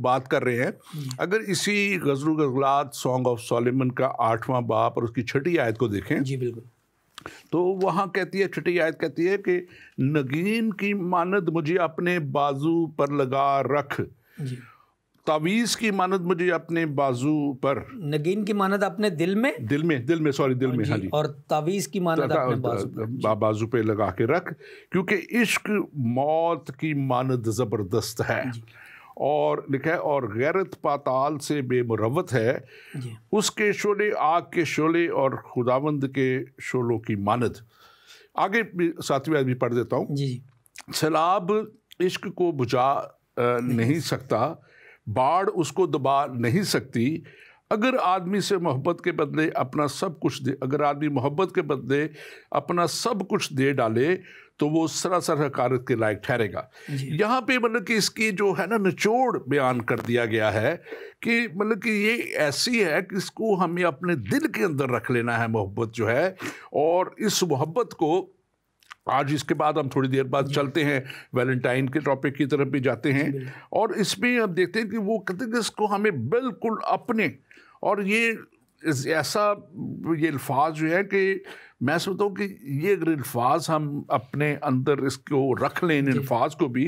बात कर रहे हैं, अगर इसी गज़ल गज़लात सॉन्ग ऑफ सोलोमन का 8वां बाब और उसकी 6ठी आयत को देखें, जी बिल्कुल, तो वहाँ कहती है, 6ठी आयत कहती है कि नगीन की मानद मुझे अपने बाजू पर लगा रख, तावीज़ की मानद मुझे अपने बाजू पर, नगीन की मानद अपने दिल में, दिल में हाँ जी, और तावीज़ की मानद अपने बाजू पे लगा के रख, क्योंकि इश्क मौत की मानद ज़बरदस्त है। और लिखा है, और गैरत पाताल से बेमुरवत है, उसके शोले आग के शोले और खुदावंद के शोलों की मानद। आगे 7वीं आयत भी पढ़ देता हूँ। सैलाब इश्क को बुझा नहीं सकता, बाढ़ उसको दबा नहीं सकती। अगर आदमी से मोहब्बत के बदले अपना सब कुछ दे, अगर आदमी मोहब्बत के बदले अपना सब कुछ दे डाले तो वो सरासर हकारत के लायक ठहरेगा। यहाँ पे मतलब कि इसकी जो है ना निचोड़ बयान कर दिया गया है कि मतलब कि ये ऐसी है कि इसको हमें अपने दिल के अंदर रख लेना है, मोहब्बत जो है। और इस मोहब्बत को आज, इसके बाद हम थोड़ी देर बाद चलते हैं वैलेंटाइन के टॉपिक की तरफ भी जाते हैं, और इसमें हम देखते हैं कि वो कहते हैं इसको हमें बिल्कुल अपने, और ये ऐसा ये अल्फाज जो है कि मैं सोचता हूँ कि ये अगर अल्फाज हम अपने अंदर इसको रख लें, इन अल्फाज को भी,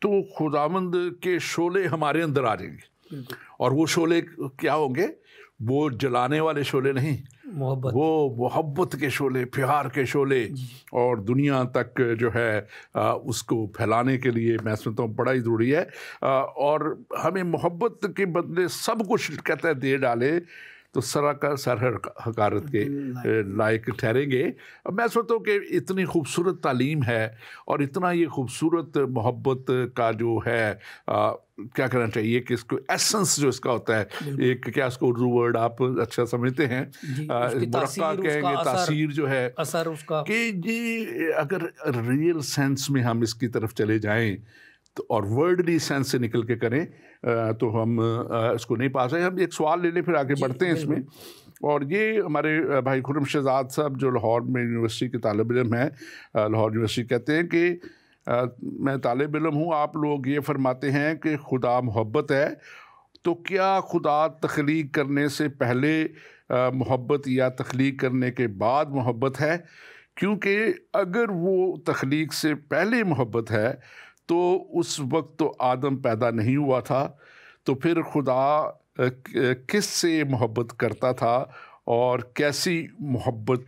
तो खुदावंद के शोले हमारे अंदर आ जाएंगे। और वो शोले क्या होंगे? वो जलाने वाले शोले नहीं, वो मोहब्बत के शोले, प्यार के शोले, और दुनिया तक जो है उसको फैलाने के लिए मैं समझता हूँ बड़ा ही ज़रूरी है। और हमें मोहब्बत के बदले सब कुछ कहता है दे डाले तो सर हकारत के लायक ठहरेंगे। मैं सोचता हूँ कि इतनी खूबसूरत तालीम है और इतना ये खूबसूरत मोहब्बत का जो है क्या कहना चाहिए कि इसको एसेंस जो इसका होता है, एक क्या इसको उर्दू वर्ड आप अच्छा समझते हैं, मुरक्का कहेंगे, तासीर जो है, असर उसका, कि ये अगर रियल सेंस में हम इसकी तरफ चले जाएं तो, और वर्डली सेंस से निकल के करें तो हम इसको नहीं पा सकते। हम एक सवाल ले लें फिर आगे बढ़ते हैं इसमें। और ये हमारे भाई खुरम शहजाद साहब जो लाहौर में यूनिवर्सिटी के तालिब इल्म हैं, लाहौर यूनिवर्सिटी, कहते हैं कि मैं तालिब इल्म हूँ, आप लोग ये फरमाते हैं कि खुदा मोहब्बत है, तो क्या खुदा तख्लीक करने से पहले मोहब्बत या तख्लीक करने के बाद मोहब्बत है? क्योंकि अगर वो तख्लीक से पहले मोहब्बत है तो उस वक्त तो आदम पैदा नहीं हुआ था, तो फिर खुदा किस से मोहब्बत करता था और कैसी मोहब्बत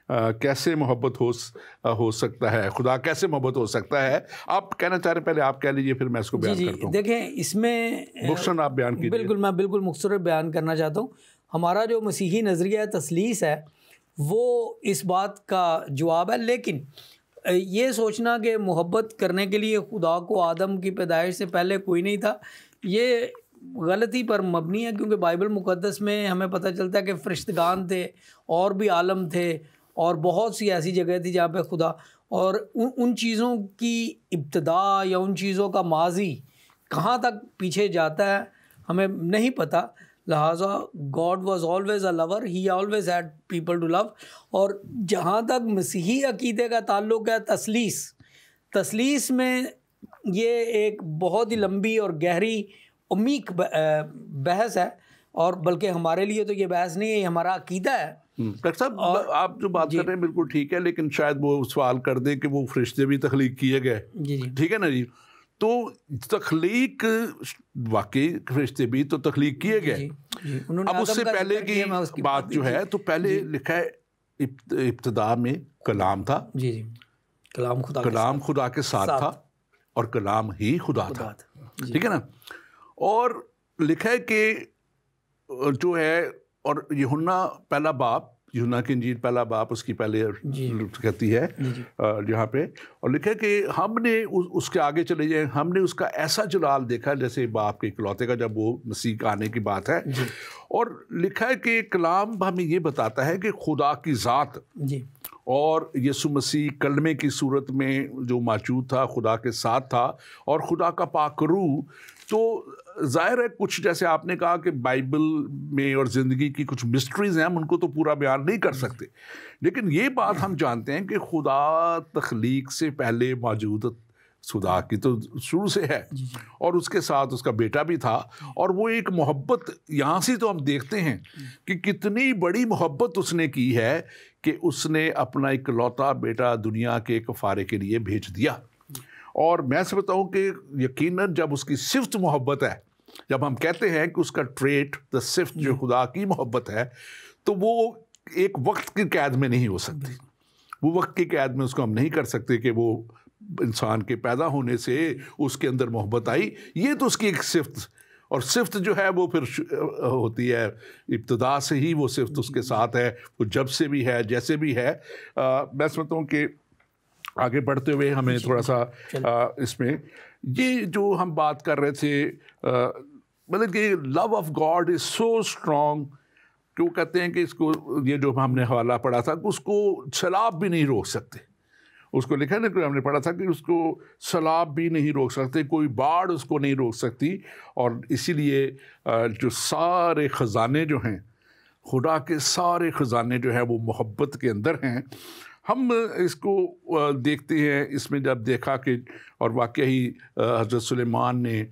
कैसे मोहब्बत हो सकता है, खुदा कैसे मोहब्बत हो सकता है? आप कहना चाह रहे, पहले आप कह लीजिए फिर मैं इसको बयान करता हूँ। देखें, इसमें मुख्तसर आप बयान कीजिए। बिल्कुल, मैं बिल्कुल मुख्तसर बयान करना चाहता हूँ। हमारा जो मसीही नज़रिया तसलीस है वो इस बात का जवाब है, लेकिन ये सोचना कि मोहब्बत करने के लिए खुदा को आदम की पैदाइश से पहले कोई नहीं था, ये गलती पर मबनी है। क्योंकि बाइबल मुक़द्दस में हमें पता चलता है कि फरिश्तगान थे और भी आलम थे और बहुत सी ऐसी जगह थी जहाँ पे खुदा, और उन चीज़ों की इब्तिदा या उन चीज़ों का माजी कहाँ तक पीछे जाता है हमें नहीं पता। लिहाजा God was always a lover, he always had people to love. और जहाँ तक मसीही अकीदे का ताल्लुक़ है, तसलीस में ये एक बहुत ही लंबी और गहरी उम्मीक बहस है, और बल्कि हमारे लिए तो ये बहस नहीं है, ये हमारा अकीदा है। डॉक्टर साहब, आप जो बात कर रहे हैं बिल्कुल ठीक है, लेकिन शायद वो सवाल कर दें कि वो फरिश्ते भी तख्लीक किए गए। जी, ठीक है ना जी, तो तख्लीक वाकई फरिश्ते भी तो तख्लीक किए गए। अब उससे पहले की बात जो है, तो पहले लिखा है इब्तिदा में कलाम था। जी, कलाम खुदा के साथ था और कलाम ही खुदा था। ठीक है ना। और लिखा है कि जो है, और यूहन्ना पहला बाप, यूहन्ना की इंजील पहला बाप उसकी पहले कहती है यहाँ पे, और लिखा है कि हमने उसके आगे चले जाए, हमने उसका ऐसा जलाल देखा जैसे बाप के इकलौते का, जब वो मसीह का आने की बात है। और लिखा है कि कलाम हमें ये बताता है कि खुदा की ज़ात और यीशु मसीह कलमे की सूरत में जो मौजूद था, खुदा के साथ था, और खुदा का पाक रूह। तो ज़ाहिर है कुछ, जैसे आपने कहा कि बाइबल में और ज़िंदगी की कुछ मिस्ट्रीज़ हैं, हम उनको तो पूरा बयान नहीं कर सकते, लेकिन ये बात हम जानते हैं कि खुदा तख्लीक से पहले मौजूद, खुदा की तो शुरू से है, और उसके साथ उसका बेटा भी था। और वो एक मोहब्बत यहाँ से तो हम देखते हैं कि कितनी बड़ी मोहब्बत उसने की है कि उसने अपना इकलौता बेटा दुनिया के कफ़ारे के लिए भेज दिया। और मैं से बताऊँ कि यकीनन जब उसकी सिफ्त मोहब्बत है, जब हम कहते हैं कि उसका ट्रेट द सिफ्त जो खुदा की मोहब्बत है, तो वो एक वक्त की कैद में नहीं हो सकती। वो वक्त की कैद में उसको हम नहीं कर सकते कि वो इंसान के पैदा होने से उसके अंदर मोहब्बत आई। ये तो उसकी एक सिफ्त, और सिफ्त जो है वो फिर होती है इब्तिदा से ही, वो सिफ्त उसके साथ है, वो जब से भी है, जैसे भी है। मैं समझता हूँ कि आगे बढ़ते हुए हमें थोड़ा सा इसमें ये जो हम बात कर रहे थे, मतलब कि love of God is so strong कि वो कहते हैं कि इसको, ये जो हमने हवाला पढ़ा था, उसको सैलाब भी नहीं रोक सकते। उसको लिखा है ना, कि हमने पढ़ा था कि उसको सैलाब भी नहीं रोक सकते, कोई बाढ़ उसको नहीं रोक सकती। और इसीलिए जो सारे ख़जाने जो हैं, खुदा के सारे ख़जाने जो हैं वो मोहब्बत के अंदर हैं। हम इसको देखते हैं, इसमें जब देखा कि, और वाकई हज़रत सुलेमान ने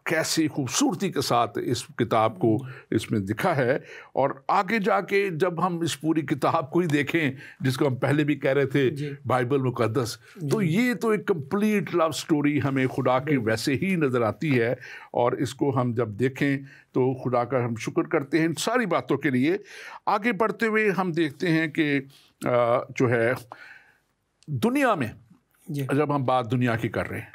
कैसी खूबसूरती के साथ इस किताब को इसमें दिखा है। और आगे जाके जब हम इस पूरी किताब को ही देखें, जिसको हम पहले भी कह रहे थे बाइबल मुक़द्दस, तो ये तो एक कंप्लीट लव स्टोरी हमें खुदा की वैसे ही नज़र आती है। और इसको हम जब देखें तो खुदा का हम शुक्र करते हैं इन सारी बातों के लिए। आगे बढ़ते हुए हम देखते हैं कि जो है दुनिया में, जब हम बात दुनिया की कर रहे हैं,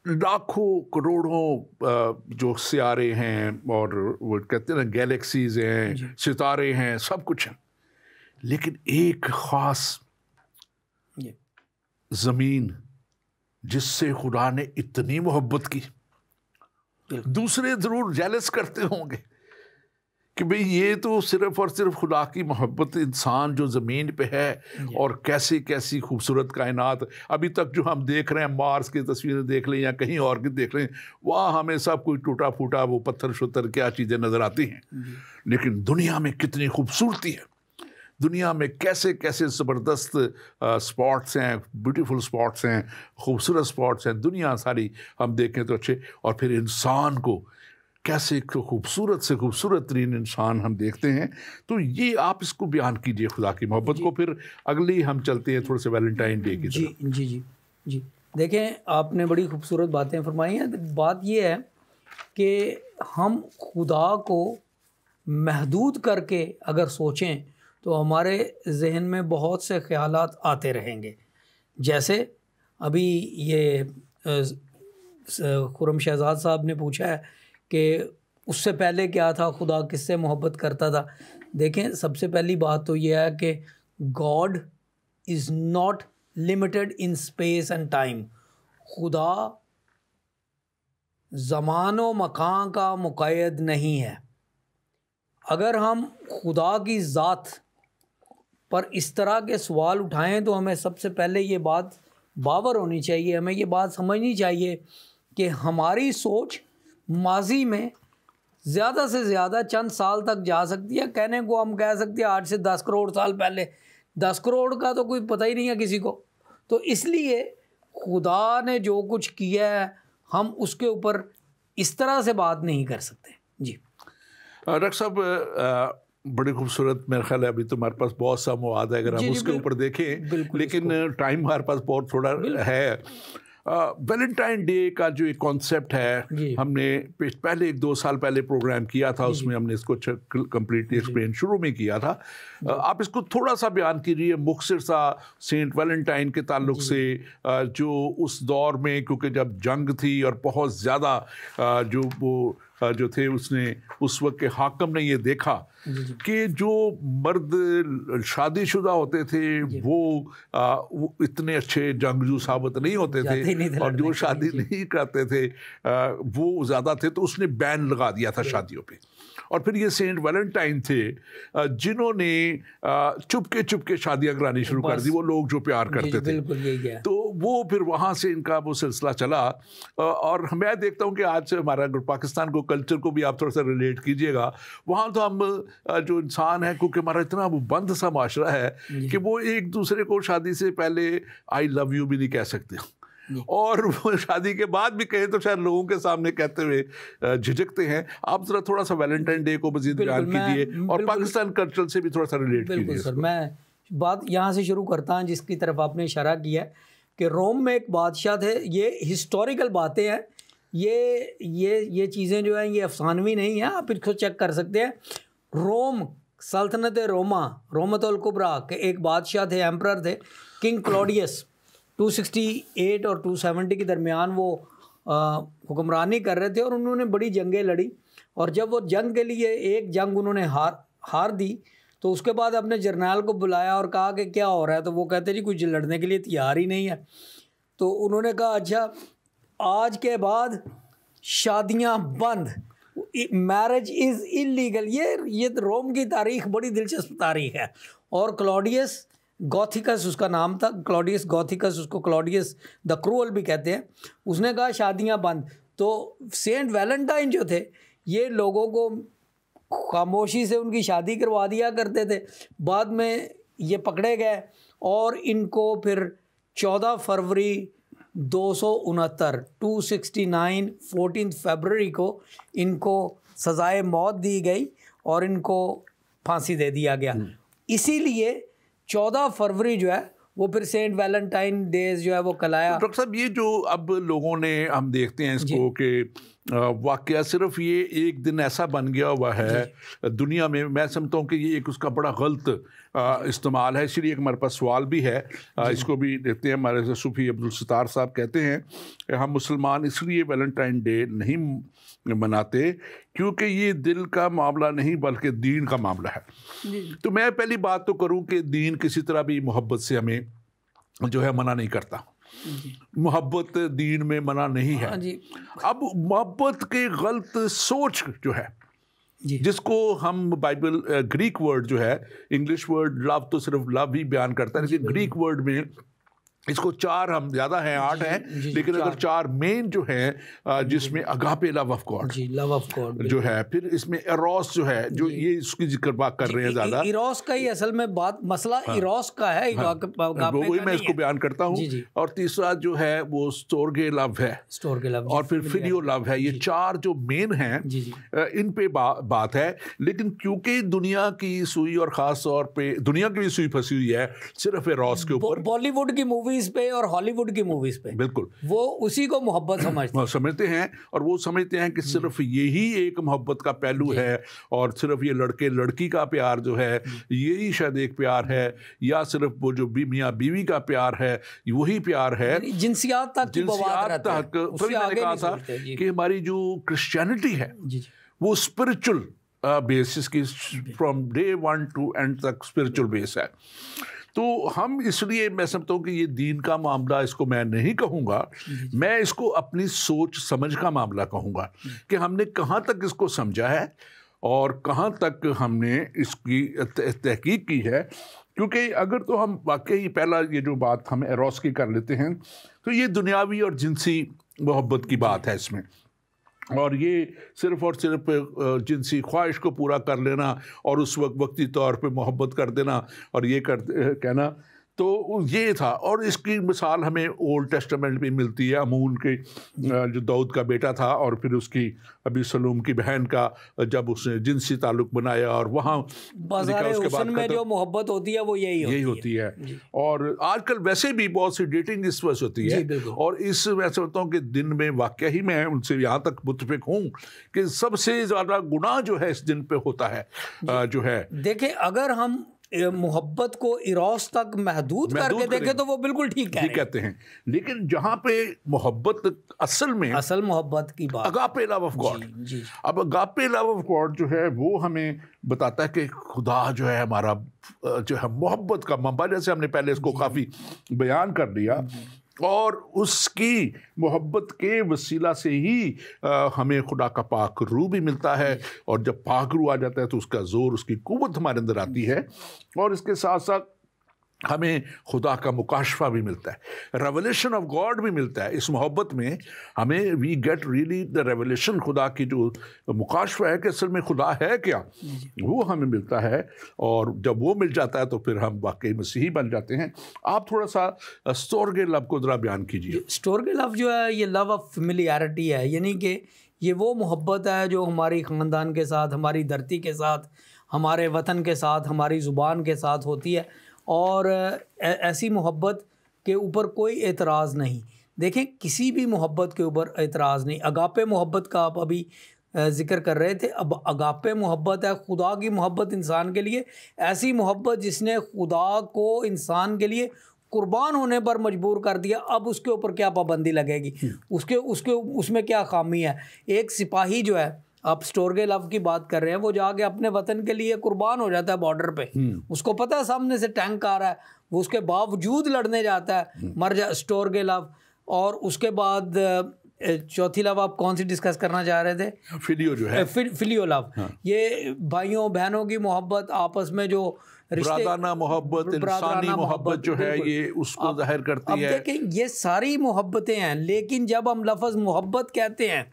लाखों करोड़ों जो सियारे हैं, और वो कहते हैं ना गैलेक्सीज हैं, सितारे हैं, सब कुछ है, लेकिन एक ख़ास ज़मीन जिससे खुदा ने इतनी मोहब्बत की, दूसरे ज़रूर जेलस करते होंगे कि भाई ये तो सिर्फ़ और सिर्फ खुदा की मोहब्बत, इंसान जो ज़मीन पे है, और कैसी कैसी खूबसूरत कायनात। अभी तक जो हम देख रहे हैं, मार्स की तस्वीरें देख लें या कहीं और की देख लें, वहाँ हमें सब कुछ टूटा फूटा, वो पत्थर शुत्तर क्या चीज़ें नज़र आती हैं, लेकिन दुनिया में कितनी खूबसूरती है, दुनिया में कैसे कैसे ज़बरदस्त स्पॉट्स हैं, ब्यूटीफुल स्पॉट्स हैं, खूबसूरत स्पॉट्स हैं, दुनिया सारी हम देखें तो अच्छे। और फिर इंसान को कैसे खूबसूरत से खूबसूरत तरीन इंसान हम देखते हैं। तो ये आप इसको बयान कीजिए खुदा की मोहब्बत को, फिर अगली हम चलते हैं थोड़े से वैलेंटाइन डे की तरफ। जी जी जी जी, देखें आपने बड़ी खूबसूरत बातें फरमाई हैं। बात ये है कि हम खुदा को महदूद करके अगर सोचें तो हमारे जहन में बहुत से ख्यालात आते रहेंगे। जैसे अभी ये खुरम शहजाद साहब ने पूछा है कि उससे पहले क्या था, खुदा किससे मोहब्बत करता था। देखें सबसे पहली बात तो यह है कि God is not limited in space and time. खुदा ज़मान व मकान का मुक़य्यद नहीं है। अगर हम खुदा की ज़ात पर इस तरह के सवाल उठाएं तो हमें सबसे पहले ये बात बावर होनी चाहिए, हमें ये बात समझनी चाहिए कि हमारी सोच माजी में ज़्यादा से ज़्यादा चंद साल तक जा सकती है। कहने को हम कह सकते हैं 8 से 10 करोड़ साल पहले, 10 करोड़ का तो कोई पता ही नहीं है किसी को। तो इसलिए खुदा ने जो कुछ किया है हम उसके ऊपर इस तरह से बात नहीं कर सकते। जी डॉक्टर साहब, बड़ी खूबसूरत, मेरा ख्याल है अभी तो हमारे पास बहुत सा मवाद है अगर हम उसके ऊपर देखें, लेकिन टाइम हमारे पास बहुत थोड़ा है। वैलेंटाइन डे का जो एक कॉन्सेप्ट है, हमने पहले 1-2 साल पहले प्रोग्राम किया था, उसमें हमने इसको कंप्लीटली एक्सप्लेन शुरू में किया था। आप इसको थोड़ा सा बयान कीजिए मुख्तसर सा सेंट वैलेंटाइन के ताल्लुक से, जो उस दौर में, क्योंकि जब जंग थी और बहुत ज़्यादा जो थे उसने उस वक्त के हाकम ने ये देखा कि जो मर्द शादीशुदा होते थे वो इतने अच्छे जंगजू साबित नहीं होते थे, और जो शादी नहीं करते थे वो ज़्यादा थे, तो उसने बैन लगा दिया था शादियों पे। और फिर ये सेंट वैलेंटाइन थे जिन्होंने चुपके चुपके शादियाँ करानी शुरू कर दी, वो लोग जो प्यार करते थे। तो वो फिर वहाँ से इनका वो सिलसिला चला। और मैं देखता हूँ कि आज हमारा पाकिस्तान को कल्चर को भी आप थोड़ा सा रिलेट कीजिएगा, वहाँ तो हम जो इंसान है, क्योंकि हमारा इतना वो बंद सा माशरा है कि वो एक दूसरे को शादी से पहले आई लव यू भी नहीं कह सकते, और वो शादी के बाद भी कहें तो शायद लोगों के सामने कहते हुए झिझकते हैं। आप जरा थोड़ा सा वैलेंटाइन डे को मजीद बयान कीजिए और पाकिस्तान कल्चर से भी थोड़ा सा रिलेट कीजिए। सर मैं बात यहाँ से शुरू करता हूँ जिसकी तरफ आपने इशारा किया है कि रोम में एक बादशाह थे। ये हिस्टोरिकल बातें हैं, ये चीज़ें जो हैं ये अफसानवी नहीं है, आप इसको चेक कर सकते हैं। रोम सल्तनत रोमतुल कुबरा के एक बादशाह थे, एम्परर थे, किंग क्लॉडियस। 268 और 270 के दरमियान वो हुक्मरानी कर रहे थे और उन्होंने बड़ी जंगें लड़ी। और जब वो जंग के लिए एक जंग उन्होंने हार दी तो उसके बाद अपने जर्नैल को बुलाया और कहा कि क्या हो रहा है। तो वो कहते जी कुछ लड़ने के लिए तैयार ही नहीं है। तो उन्होंने कहा अच्छा आज के बाद शादियां बंद, मैरिज इज़ इलीगल। ये रोम की तारीख बड़ी दिलचस्प तारीख है। और क्लॉडियस गॉथिकस उसका नाम था, क्लॉडियस गॉथिकस, उसको क्लॉडियस द क्रूअल भी कहते हैं, उसने कहा शादियां बंद। तो सेंट वैलेंटाइन जो थे ये लोगों को खामोशी से उनकी शादी करवा दिया करते थे। बाद में ये पकड़े गए और इनको फिर 14 फरवरी 269 14 फरवरी को इनको सज़ाए मौत दी गई और इनको फांसी दे दिया गया। इसीलिए 14 फरवरी जो है वो फिर सेंट वैलेंटाइन डेज जो है वो कलाया। डॉक्टर साहब ये जो अब लोगों ने, हम देखते हैं इसको कि वाकया सिर्फ ये एक दिन ऐसा बन गया हुआ है दुनिया में, मैं समझता हूँ कि ये एक उसका बड़ा गलत इस्तेमाल है। इसलिए एक हमारे पास सवाल भी है, इसको भी देखते हैं। हमारे सूफी अब्दुल सत्तार साहब कहते हैं कि हम मुसलमान इसलिए वैलेंटाइन डे नहीं मनाते क्योंकि ये दिल का मामला नहीं बल्कि दीन का मामला है। तो मैं पहली बात तो करूं कि दीन किसी तरह भी मोहब्बत से हमें जो है मना नहीं करता, मोहब्बत दीन में मना नहीं है। अब मोहब्बत के गलत सोच जो है जिसको हम बाइबल ग्रीक वर्ड जो है, इंग्लिश वर्ड लव तो सिर्फ लव ही बयान करता है, लेकिन ग्रीक वर्ड में इसको 4 हम ज़्यादा हैं, 8 हैं, लेकिन अगर 4 मेन जो हैं जिसमें अगापे लव ऑफ गॉड, जी, लव ऑफ गॉड जो है, फिर इसमें एरोस जो है, जो ये इसकी जिक्र बात कर रहे हैं ज़्यादा। इरोस का ही असल में बात मसला इरोस का है, वही मैं इसको बयान करता हूँ। और तीसरा जो है वो स्टोरगे लव है, स्टोरगे लव, और फिर फिलियो लव है। ये 4 जो मेन हैं इन पे बात है। लेकिन क्योंकि दुनिया की सुई, और ख़ास तौर पे दुनिया की भी सुई फंसी हुई है सिर्फ एरोस के ऊपर, बॉलीवुड की मूवीज पे और हॉलीवुड की मूवीज पे, बिल्कुल वो उसी को मोहब्बत समझते हैं। और वो समझते हैं कि सिर्फ यही एक मोहब्बत का पहलू है, और सिर्फ ये लड़के लड़की का प्यार जो है यही शायद एक प्यार है, या सिर्फ वो जो मियाँ बीवी का प्यार है वही प्यार है। जिनसियात तक तभी मैंने कहा था कि हमारी जो क्रिश्चियनिटी है वो स्पिरिचुअल बेसिस की, फ्रॉम डे 1 टू एंड तक स्पिरिचुअल बेस है। तो हम इसलिए, मैं समझता हूँ कि ये दीन का मामला इसको मैं नहीं कहूँगा, मैं इसको अपनी सोच समझ का मामला कहूँगा कि हमने कहाँ तक इसको समझा है और कहाँ तक हमने इसकी तहकीक की है। क्योंकि अगर तो हम वाकई पहला ये जो बात हम एरोस की कर लेते हैं, तो ये दुनियावी और जिनसी मोहब्बत की बात है इसमें, और ये सिर्फ और सिर्फ जिनसी ख्वाहिश को पूरा कर लेना और उस वक्ती तौर पे मोहब्बत कर देना और ये कहना, तो ये था। और इसकी मिसाल हमें ओल्ड टेस्टामेंट में मिलती है। अमून के जो दाऊद का बेटा था, और फिर उसकी अबी सलूम की बहन का जब उसने जिनसी ताल्लुक बनाया, और वहाँ उसके बाद में जो मोहब्बत होती है वो यही होती है। और आजकल वैसे भी बहुत सी डेटिंग इस वजह होती है, और इस मैं समझता हूँ कि दिन में वाकई ही मैं उनसे यहाँ तक मुत्तफिक हूँ कि सबसे ज़्यादा गुनाह जो है इस दिन पे होता है, जो है। देखिए, अगर हम मोहब्बत को इरोस तक महदूद करके देखे तो वो बिल्कुल ठीक है, कहते हैं। लेकिन जहाँ पे मोहब्बत असल मोहब्बत की बात, अगापे लव ऑफ गॉड, अब अगापे लव ऑफ गॉड जो है वो हमें बताता है कि खुदा जो है हमारा जो है मोहब्बत का मंबा, जैसे हमने पहले इसको काफ़ी बयान कर लिया, और उसकी मोहब्बत के वसीला से ही हमें खुदा का पाक रूह भी मिलता है। और जब पाक रूह आ जाता है तो उसका ज़ोर, उसकी कुव्वत हमारे अंदर आती है, और इसके साथ साथ हमें खुदा का मुकाशफा भी मिलता है, रेवलेशन ऑफ गॉड भी मिलता है। इस मोहब्बत में हमें we get really the revelation, खुदा की जो मुकाशफा है कि असल में खुदा है क्या, वो हमें मिलता है। और जब वो मिल जाता है तो फिर हम वाकई मसीही बन जाते हैं। आप थोड़ा सा स्टोरगे लव को ज़रा बयान कीजिए। स्टोरगे लव जो है ये लव ऑफ फेमिलियरिटी है, यानी कि ये वो मोहब्बत है जो हमारी ख़ानदान के साथ, हमारी धरती के साथ, हमारे वतन के साथ, हमारी ज़ुबान के साथ होती है। और ऐसी मोहब्बत के ऊपर कोई एतराज़ नहीं। देखें, किसी भी मोहब्बत के ऊपर एतराज़ नहीं। अगापे मोहब्बत का आप अभी ज़िक्र कर रहे थे। अब अगापे मोहब्बत है खुदा की मोहब्बत इंसान के लिए, ऐसी मोहब्बत जिसने खुदा को इंसान के लिए कुर्बान होने पर मजबूर कर दिया। अब उसके ऊपर क्या पाबंदी लगेगी, उसमें क्या खामी है। एक सिपाही जो है, आप स्टोरगे लव की बात कर रहे हैं, वो जाके अपने वतन के लिए कुर्बान हो जाता है बॉर्डर पे। उसको पता है सामने से टैंक आ रहा है, वो उसके बावजूद लड़ने जाता है, मर जा। स्टोरगे लव। और उसके बाद चौथी लव आप कौन सी डिस्कस करना चाह रहे थे? फिलियो जो है, फिलियो लव। ये भाइयों बहनों की मोहब्बत, आपस में जो ब्रादाना मोहब्बत, इंसानी मोहब्बत जो है, ये उसको जाहिर करती है। अब देखें, ये सारी मोहब्बतें हैं, लेकिन जब हम लफ्ज़ मोहब्बत कहते हैं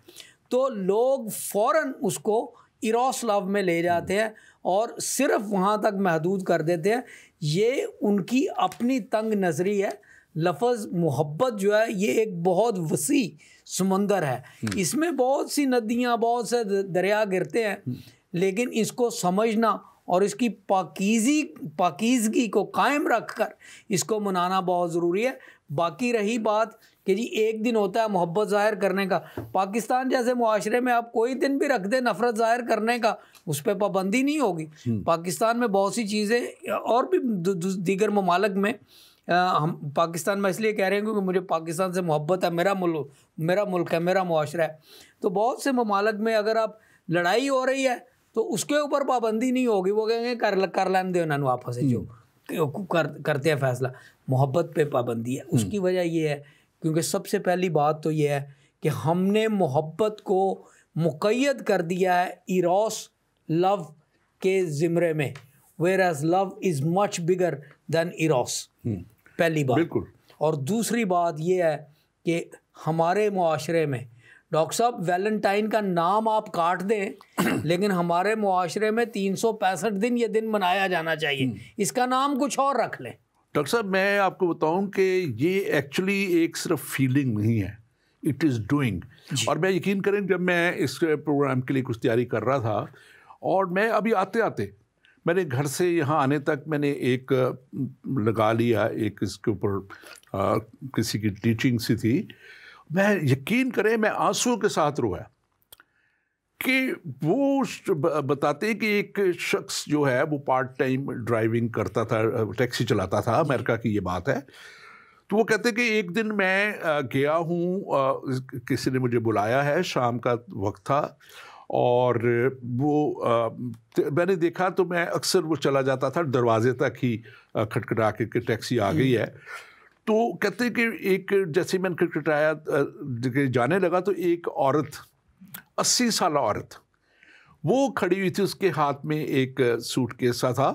तो लोग फ़ौरन उसको इरोस लव में ले जाते हैं और सिर्फ वहाँ तक महदूद कर देते हैं। ये उनकी अपनी तंग नज़री है। लफ्ज़ मोहब्बत जो है ये एक बहुत वसी समंदर है, इसमें बहुत सी नदियाँ, बहुत से दरिया गिरते हैं, लेकिन इसको समझना और इसकी पाकीज़गी को कायम रख कर इसको मनाना बहुत ज़रूरी है। बाकी रही बात कि जी एक दिन होता है मोहब्बत ज़ाहिर करने का, पाकिस्तान जैसे मुआशरे में आप कोई दिन भी रख दें नफ़रत ज़ाहिर करने का, उस पर पाबंदी नहीं होगी। पाकिस्तान में बहुत सी चीज़ें, और भी दीगर ममालिक में, हम पाकिस्तान में इसलिए कह रहे हैं क्योंकि मुझे पाकिस्तान से मोहब्बत है, मेरा मुल्क है, मेरा मुआशरा है। तो बहुत से ममालिक में अगर आप लड़ाई हो रही है तो उसके ऊपर पाबंदी नहीं होगी, वो कहेंगे कर लेने दे उन्होंने आपस में, जो करते हैं फैसला। मोहब्बत पे पाबंदी है। उसकी वजह ये है क्योंकि सबसे पहली बात तो ये है कि हमने मोहब्बत को मुक़य्यद कर दिया है इरोस लव के ज़िम्रे में, whereas love is much bigger than eros. पहली बात। बिल्कुल। और दूसरी बात ये है कि हमारे मुआशरे में डॉक्टर साहब वैलेंटाइन का नाम आप काट दें लेकिन हमारे मुआशरे में 365 दिन ये दिन मनाया जाना चाहिए, इसका नाम कुछ और रख लें। डॉक्टर साहब मैं आपको बताऊं कि ये एक्चुअली एक सिर्फ फीलिंग नहीं है, इट इज़ डूइंग। और मैं यकीन करें जब मैं इस प्रोग्राम के लिए कुछ तैयारी कर रहा था और मैं अभी आते आते मैंने घर से यहाँ आने तक मैंने एक लगा लिया, एक इसके ऊपर किसी की टीचिंग सी थी, मैं यकीन करें मैं आंसुओं के साथ रोया कि वो बताते हैं कि एक शख्स जो है वो पार्ट टाइम ड्राइविंग करता था, टैक्सी चलाता था, अमेरिका की ये बात है। तो वो कहते हैं कि एक दिन मैं गया हूँ, किसी ने मुझे बुलाया है, शाम का वक्त था और वो मैंने देखा तो मैं अक्सर वो चला जाता था दरवाजे तक ही खटखटा के टैक्सी आ गई है। तो कहते हैं कि एक जैसे मैंने खटखटाया जाने लगा तो एक औरत 80 साल औरत वो खड़ी हुई थी, उसके हाथ में एक सूटकेस सा था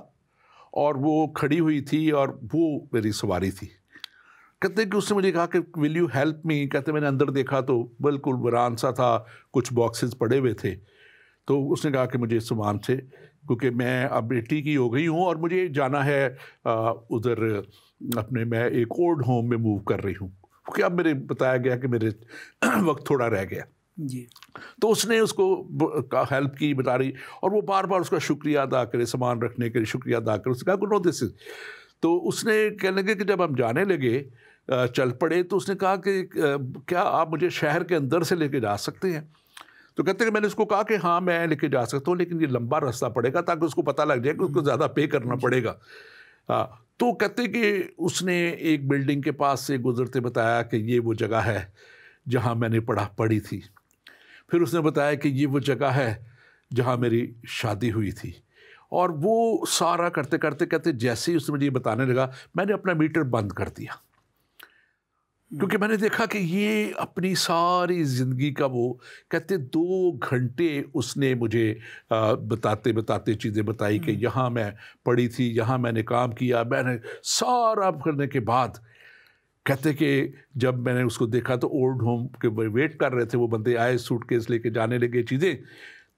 और वो खड़ी हुई थी और वो मेरी सवारी थी। कहते हैं कि उसने मुझे कहा कि विल यू हेल्प मी। कहते मैंने अंदर देखा तो बिल्कुल वीरान सा था, कुछ बॉक्सेस पड़े हुए थे। तो उसने कहा कि मुझे सामान से, क्योंकि मैं अब बेटी की हो गई हूँ और मुझे जाना है उधर अपने, मैं एक ओल्ड होम में मूव कर रही हूँ, क्योंकि अब मेरे बताया गया कि मेरे वक्त थोड़ा रह गया जी। तो उसने उसको हेल्प की बता रही और वो बार बार उसका शुक्रिया अदा करे, सामान रखने के लिए शुक्रिया अदा करे। उसने कहा नो दिस इज। तो उसने कहने लगे कि जब हम जाने लगे चल पड़े तो उसने कहा कि क्या आप मुझे शहर के अंदर से लेके जा सकते हैं। तो कहते हैं कि मैंने उसको कहा कि हाँ मैं लेके जा सकता हूँ, लेकिन ये लंबा रास्ता पड़ेगा ताकि उसको पता लग जाए कि उसको ज़्यादा पे करना पड़ेगा। तो कहते हैं कि उसने एक बिल्डिंग के पास से गुजरते बताया कि ये वो जगह है जहाँ मैंने पढ़ी थी। फिर उसने बताया कि ये वो जगह है जहाँ मेरी शादी हुई थी। और वो सारा करते करते कहते जैसे ही उसने मुझे ये बताने लगा मैंने अपना मीटर बंद कर दिया, क्योंकि मैंने देखा कि ये अपनी सारी ज़िंदगी का वो कहते 2 घंटे उसने मुझे बताते बताते चीज़ें बताई कि यहाँ मैं पढ़ी थी, यहाँ मैंने काम किया। मैंने सारा करने के बाद कहते कि जब मैंने उसको देखा तो ओल्ड होम के वेट कर रहे थे वो बंदे, आए सूटकेस लेके जाने लगे चीज़ें।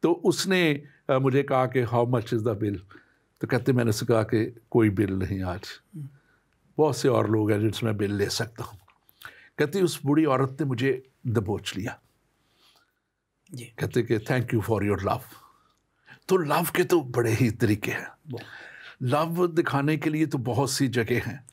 तो उसने मुझे कहा कि how much is the bill. तो कहते मैंने उससे कहा कि कोई बिल नहीं, आज बहुत से और लोग हैं जिनसे मैं बिल ले सकता हूँ। कहते उस बूढ़ी औरत ने मुझे दबोच लिया। कहते कि thank you for your love. तो लव के तो बड़े ही तरीके हैं, लव दिखाने के लिए तो बहुत सी जगह हैं।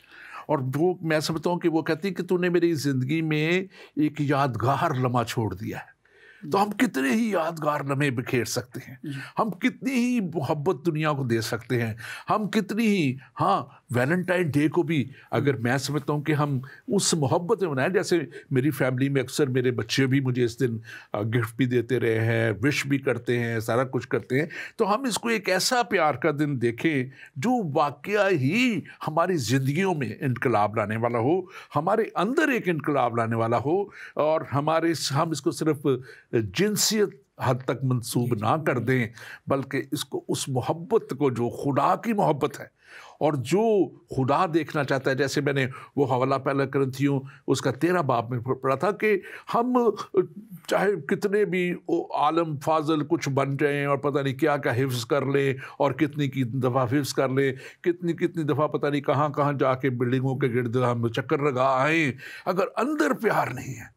और वो मैं समझता हूँ कि वो कहती कि तूने मेरी ज़िंदगी में एक यादगार लम्हा छोड़ दिया है। तो हम कितने ही यादगार लम्हे बिखेर सकते हैं, हम कितनी ही मोहब्बत दुनिया को दे सकते हैं, हम कितनी ही, हाँ वैलेंटाइन डे को भी अगर मैं समझता हूँ कि हम उस मोहब्बत में मनाएं, जैसे मेरी फैमिली में अक्सर मेरे बच्चे भी मुझे इस दिन गिफ्ट भी देते रहे हैं, विश भी करते हैं, सारा कुछ करते हैं। तो हम इसको एक ऐसा प्यार का दिन देखें जो वाकया ही हमारी ज़िंदगियों में इनकलाब लाने वाला हो, हमारे अंदर एक इनकलाब लाने वाला हो, और हम इसको सिर्फ जिनसियत हद तक मंसूब ना कर दें, बल्कि इसको उस मोहब्बत को जो खुदा की मोहब्बत है और जो खुदा देखना चाहता है। जैसे मैंने वो हवाला पहले करंथियों उसका 13 बाब में पढ़ा था कि हम चाहे कितने भी आलम फाजल कुछ बन जाएं और पता नहीं क्या क्या हिफ्ज़ कर लें और कितनी की दफ़ा हिफ्ज़ कर लें, कितनी दफ़ा पता नहीं कहाँ कहाँ जाके बिल्डिंगों के गिर्द हम चक्कर लगा आएँ, अगर अंदर प्यार नहीं है,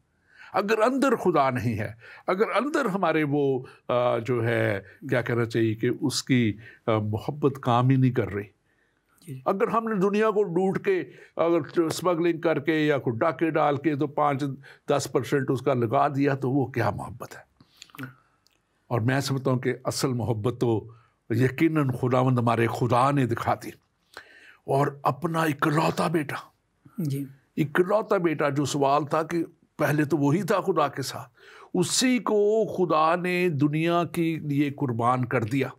अगर अंदर खुदा नहीं है, अगर अंदर हमारे वो जो है क्या कहना चाहिए कि उसकी मोहब्बत काम ही नहीं कर रही, अगर हमने दुनिया को लूट के अगर स्मगलिंग करके या कोई डाके डाल के तो 5-10% उसका लगा दिया, तो वो क्या मोहब्बत है। और मैं समझता हूँ कि असल मोहब्बत तो यकीनन खुदावंद हमारे खुदा ने दिखा दी, और अपना इकलौता बेटा जी, इकलौता बेटा, जो सवाल था कि पहले तो वही था खुदा के साथ, उसी को खुदा ने दुनिया के लिए कुर्बान कर दिया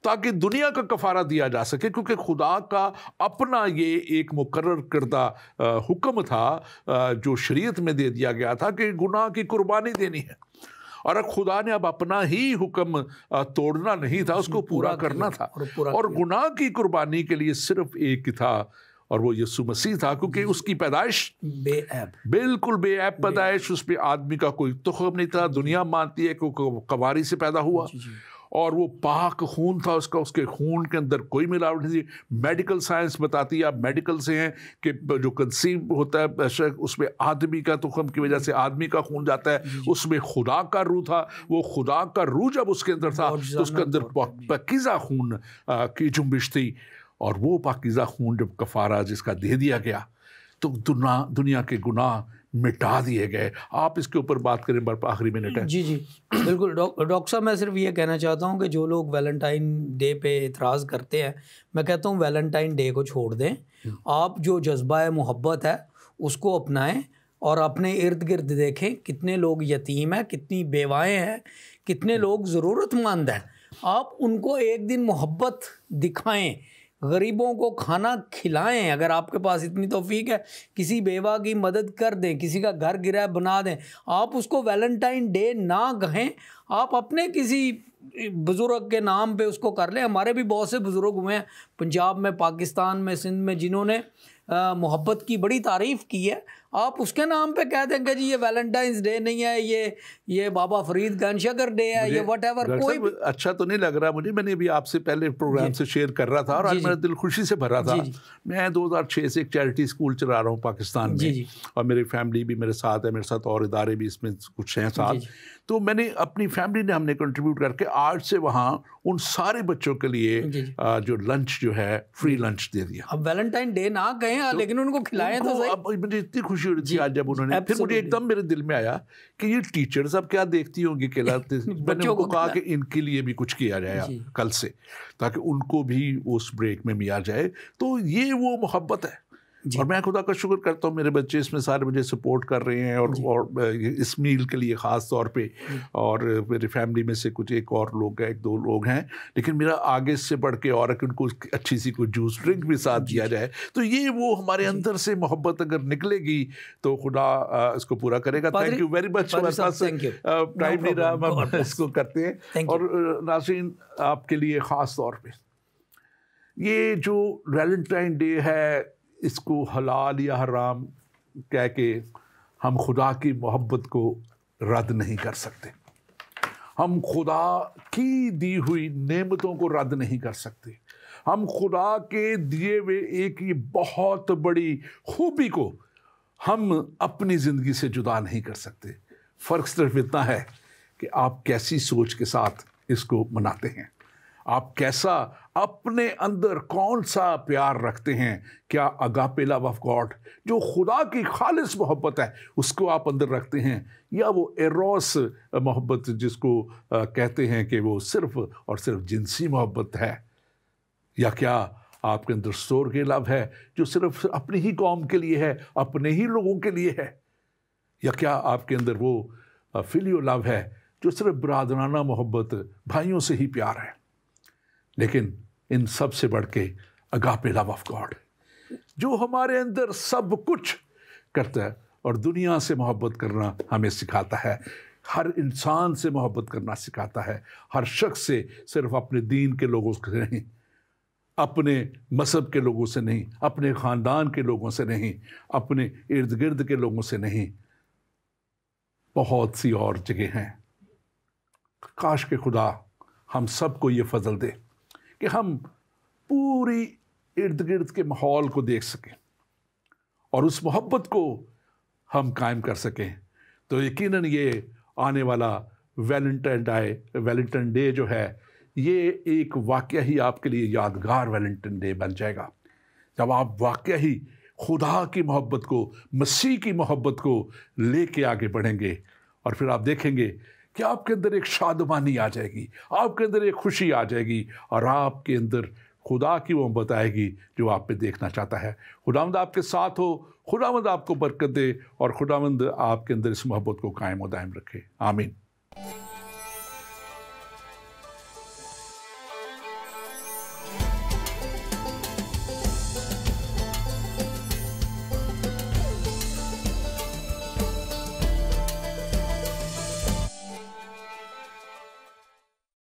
ताकि दुनिया का कफारा दिया जा सके, क्योंकि खुदा का अपना ये एक मुकर्रर करदा हुक्म था जो शरीयत में दे दिया गया था कि गुनाह की कुर्बानी देनी है। और खुदा ने अब अपना ही हुक्म तोड़ना नहीं था, उसको पूरा करना था, और गुनाह की कुर्बानी के लिए सिर्फ एक ही था, और वो यीशु मसीह था, क्योंकि उसकी पैदाइश बेऐब, बिल्कुल बेऐब पैदाइश, उस पे आदमी का कोई तुखम नहीं था। दुनिया मानती है कि कवारी से पैदा हुआ और वो पाक खून था उसका, उसके खून के अंदर कोई मिलावट नहीं थी। मेडिकल साइंस बताती है, आप मेडिकल से हैं, कि जो कंसीव होता है बेशक उसमें आदमी का तुखम की वजह से आदमी का खून जाता है, उसमें खुदा का रूह था। वो खुदा का रूह जब उसके अंदर था तो उसके अंदर पाकीज़ा खून की जुम्बिश थी, और वो पाकीज़ा खून जब कफ़ारा जिसका दे दिया गया तो दुनिया के गुनाह मिटा दिए गए। आप इसके ऊपर बात करें, आखिरी मिनट है। जी बिल्कुल डॉक्टर साहब, मैं सिर्फ ये कहना चाहता हूँ कि जो लोग वैलेंटाइन डे पे इतराज़ करते हैं, मैं कहता हूँ वैलेंटाइन डे को छोड़ दें। आप जो जज्बा मोहब्बत है उसको अपनाएं और अपने इर्द गिर्द देखें कितने लोग यतीम हैं, कितनी बेवाएँ हैं, कितने लोग ज़रूरतमंद हैं। आप उनको एक दिन मोहब्बत दिखाएं, गरीबों को खाना खिलाएं। अगर आपके पास इतनी तौफीक है, किसी बेवा की मदद कर दें, किसी का घर गिरा बना दें। आप उसको वैलेंटाइन डे ना कहें, आप अपने किसी बुज़ुर्ग के नाम पे उसको कर लें। हमारे भी बहुत से बुज़ुर्ग हुए हैं पंजाब में, पाकिस्तान में, सिंध में, जिन्होंने मोहब्बत की बड़ी तारीफ़ की है। आप उसके नाम पे कह देंगे जी ये वैलेंटाइंस डे नहीं है, ये बाबा फरीद गनशकर डे है, ये व्हाटएवर। कोई अच्छा तो नहीं लग रहा मुझे। मैंने भी आपसे पहले प्रोग्राम से शेयर कर रहा था और आज मेरा दिल खुशी से भर रहा था। मैं 2006 से एक चैरिटी स्कूल चला रहा हूँ पाकिस्तान में, और मेरी फैमिली भी मेरे साथ है, मेरे साथ और इदारे भी इसमें कुछ हैं साथ। तो मैंने अपनी फैमिली ने हमने कंट्रीब्यूट करके आज से वहाँ उन सारे बच्चों के लिए जो लंच जो है फ्री लंच दे दिया। अब वैलेंटाइन डे ना कहें तो, लेकिन उनको खिलाएं तो सही। अब मुझे इतनी खुशी हो रही थी आज जब उन्होंने, फिर मुझे एकदम मेरे दिल में आया कि ये टीचर्स अब क्या देखती होंगी खिलाते। मैंने उनको कहा कि इनके लिए भी कुछ किया जाए कल से, ताकि उनको भी उस ब्रेक में मिला जाए। तो ये वो मोहब्बत है। और मैं खुदा का शुक्र करता हूँ, मेरे बच्चे इसमें सारे मुझे सपोर्ट कर रहे हैं, और इस मील के लिए ख़ास तौर पे। और मेरी फैमिली में से कुछ एक और लोग हैं, 1-2 लोग हैं, लेकिन मेरा आगे से बढ़ के और कि उनको अच्छी सी कोई जूस ड्रिंक भी साथ दिया जाए। तो ये वो हमारे अंदर से मोहब्बत अगर निकलेगी तो खुदा इसको पूरा करेगा। Thank you very much. हमारे पास टाइम नहीं रहा, हम इसको करते हैं। और नाज़रीन, आपके लिए ख़ास तौर पर ये जो वैलेंटाइन डे है, इसको हलाल या हराम कह के हम खुदा की मोहब्बत को रद्द नहीं कर सकते। हम खुदा की दी हुई नेमतों को रद्द नहीं कर सकते। हम खुदा के दिए हुए एक ही बहुत बड़ी खूबी को हम अपनी ज़िंदगी से जुदा नहीं कर सकते। फ़र्क सिर्फ इतना है कि आप कैसी सोच के साथ इसको मनाते हैं, आप कैसा अपने अंदर कौन सा प्यार रखते हैं। क्या अगापे लव ऑफ गॉड, जो खुदा की खालिस मोहब्बत है, उसको आप अंदर रखते हैं, या वो एरोस मोहब्बत जिसको कहते हैं कि वो सिर्फ और सिर्फ जिनसी मोहब्बत है। या क्या आपके अंदर स्वर्गीय लव है जो सिर्फ अपनी ही कौम के लिए है, अपने ही लोगों के लिए है। या क्या आपके अंदर वो फिलियो लव है जो सिर्फ बरादराना मोहब्बत, भाइयों से ही प्यार है। लेकिन इन सब से बढ़ के अगापे लव ऑफ गॉड, जो हमारे अंदर सब कुछ करता है और दुनिया से मोहब्बत करना हमें सिखाता है, हर इंसान से मोहब्बत करना सिखाता है, हर शख्स से, सिर्फ अपने दीन के लोगों से नहीं, अपने मज़हब के लोगों से नहीं, अपने ख़ानदान के लोगों से नहीं, अपने इर्द गिर्द के लोगों से नहीं, बहुत सी और जगह हैं। काश के खुदा हम सबको ये फजल दे कि हम पूरी इर्द गिर्द के माहौल को देख सकें और उस मोहब्बत को हम कायम कर सकें। तो यकीनन ये आने वाला वैलेंटाइन डे जो है, ये एक वाक़या ही आपके लिए यादगार वैलेंटाइन डे बन जाएगा, जब आप वाक़या ही खुदा की मोहब्बत को, मसीह की मोहब्बत को लेके आगे बढ़ेंगे। और फिर आप देखेंगे कि आपके अंदर एक शादमानी आ जाएगी, आपके अंदर एक खुशी आ जाएगी, और आपके अंदर खुदा की मोहब्बत आएगी जो आप पे देखना चाहता है। खुदावंद आपके साथ हो, खुदावंद आपको बरकत दे, और खुदावंद आपके अंदर इस मोहब्बत को कायम और दायम रखे। आमीन।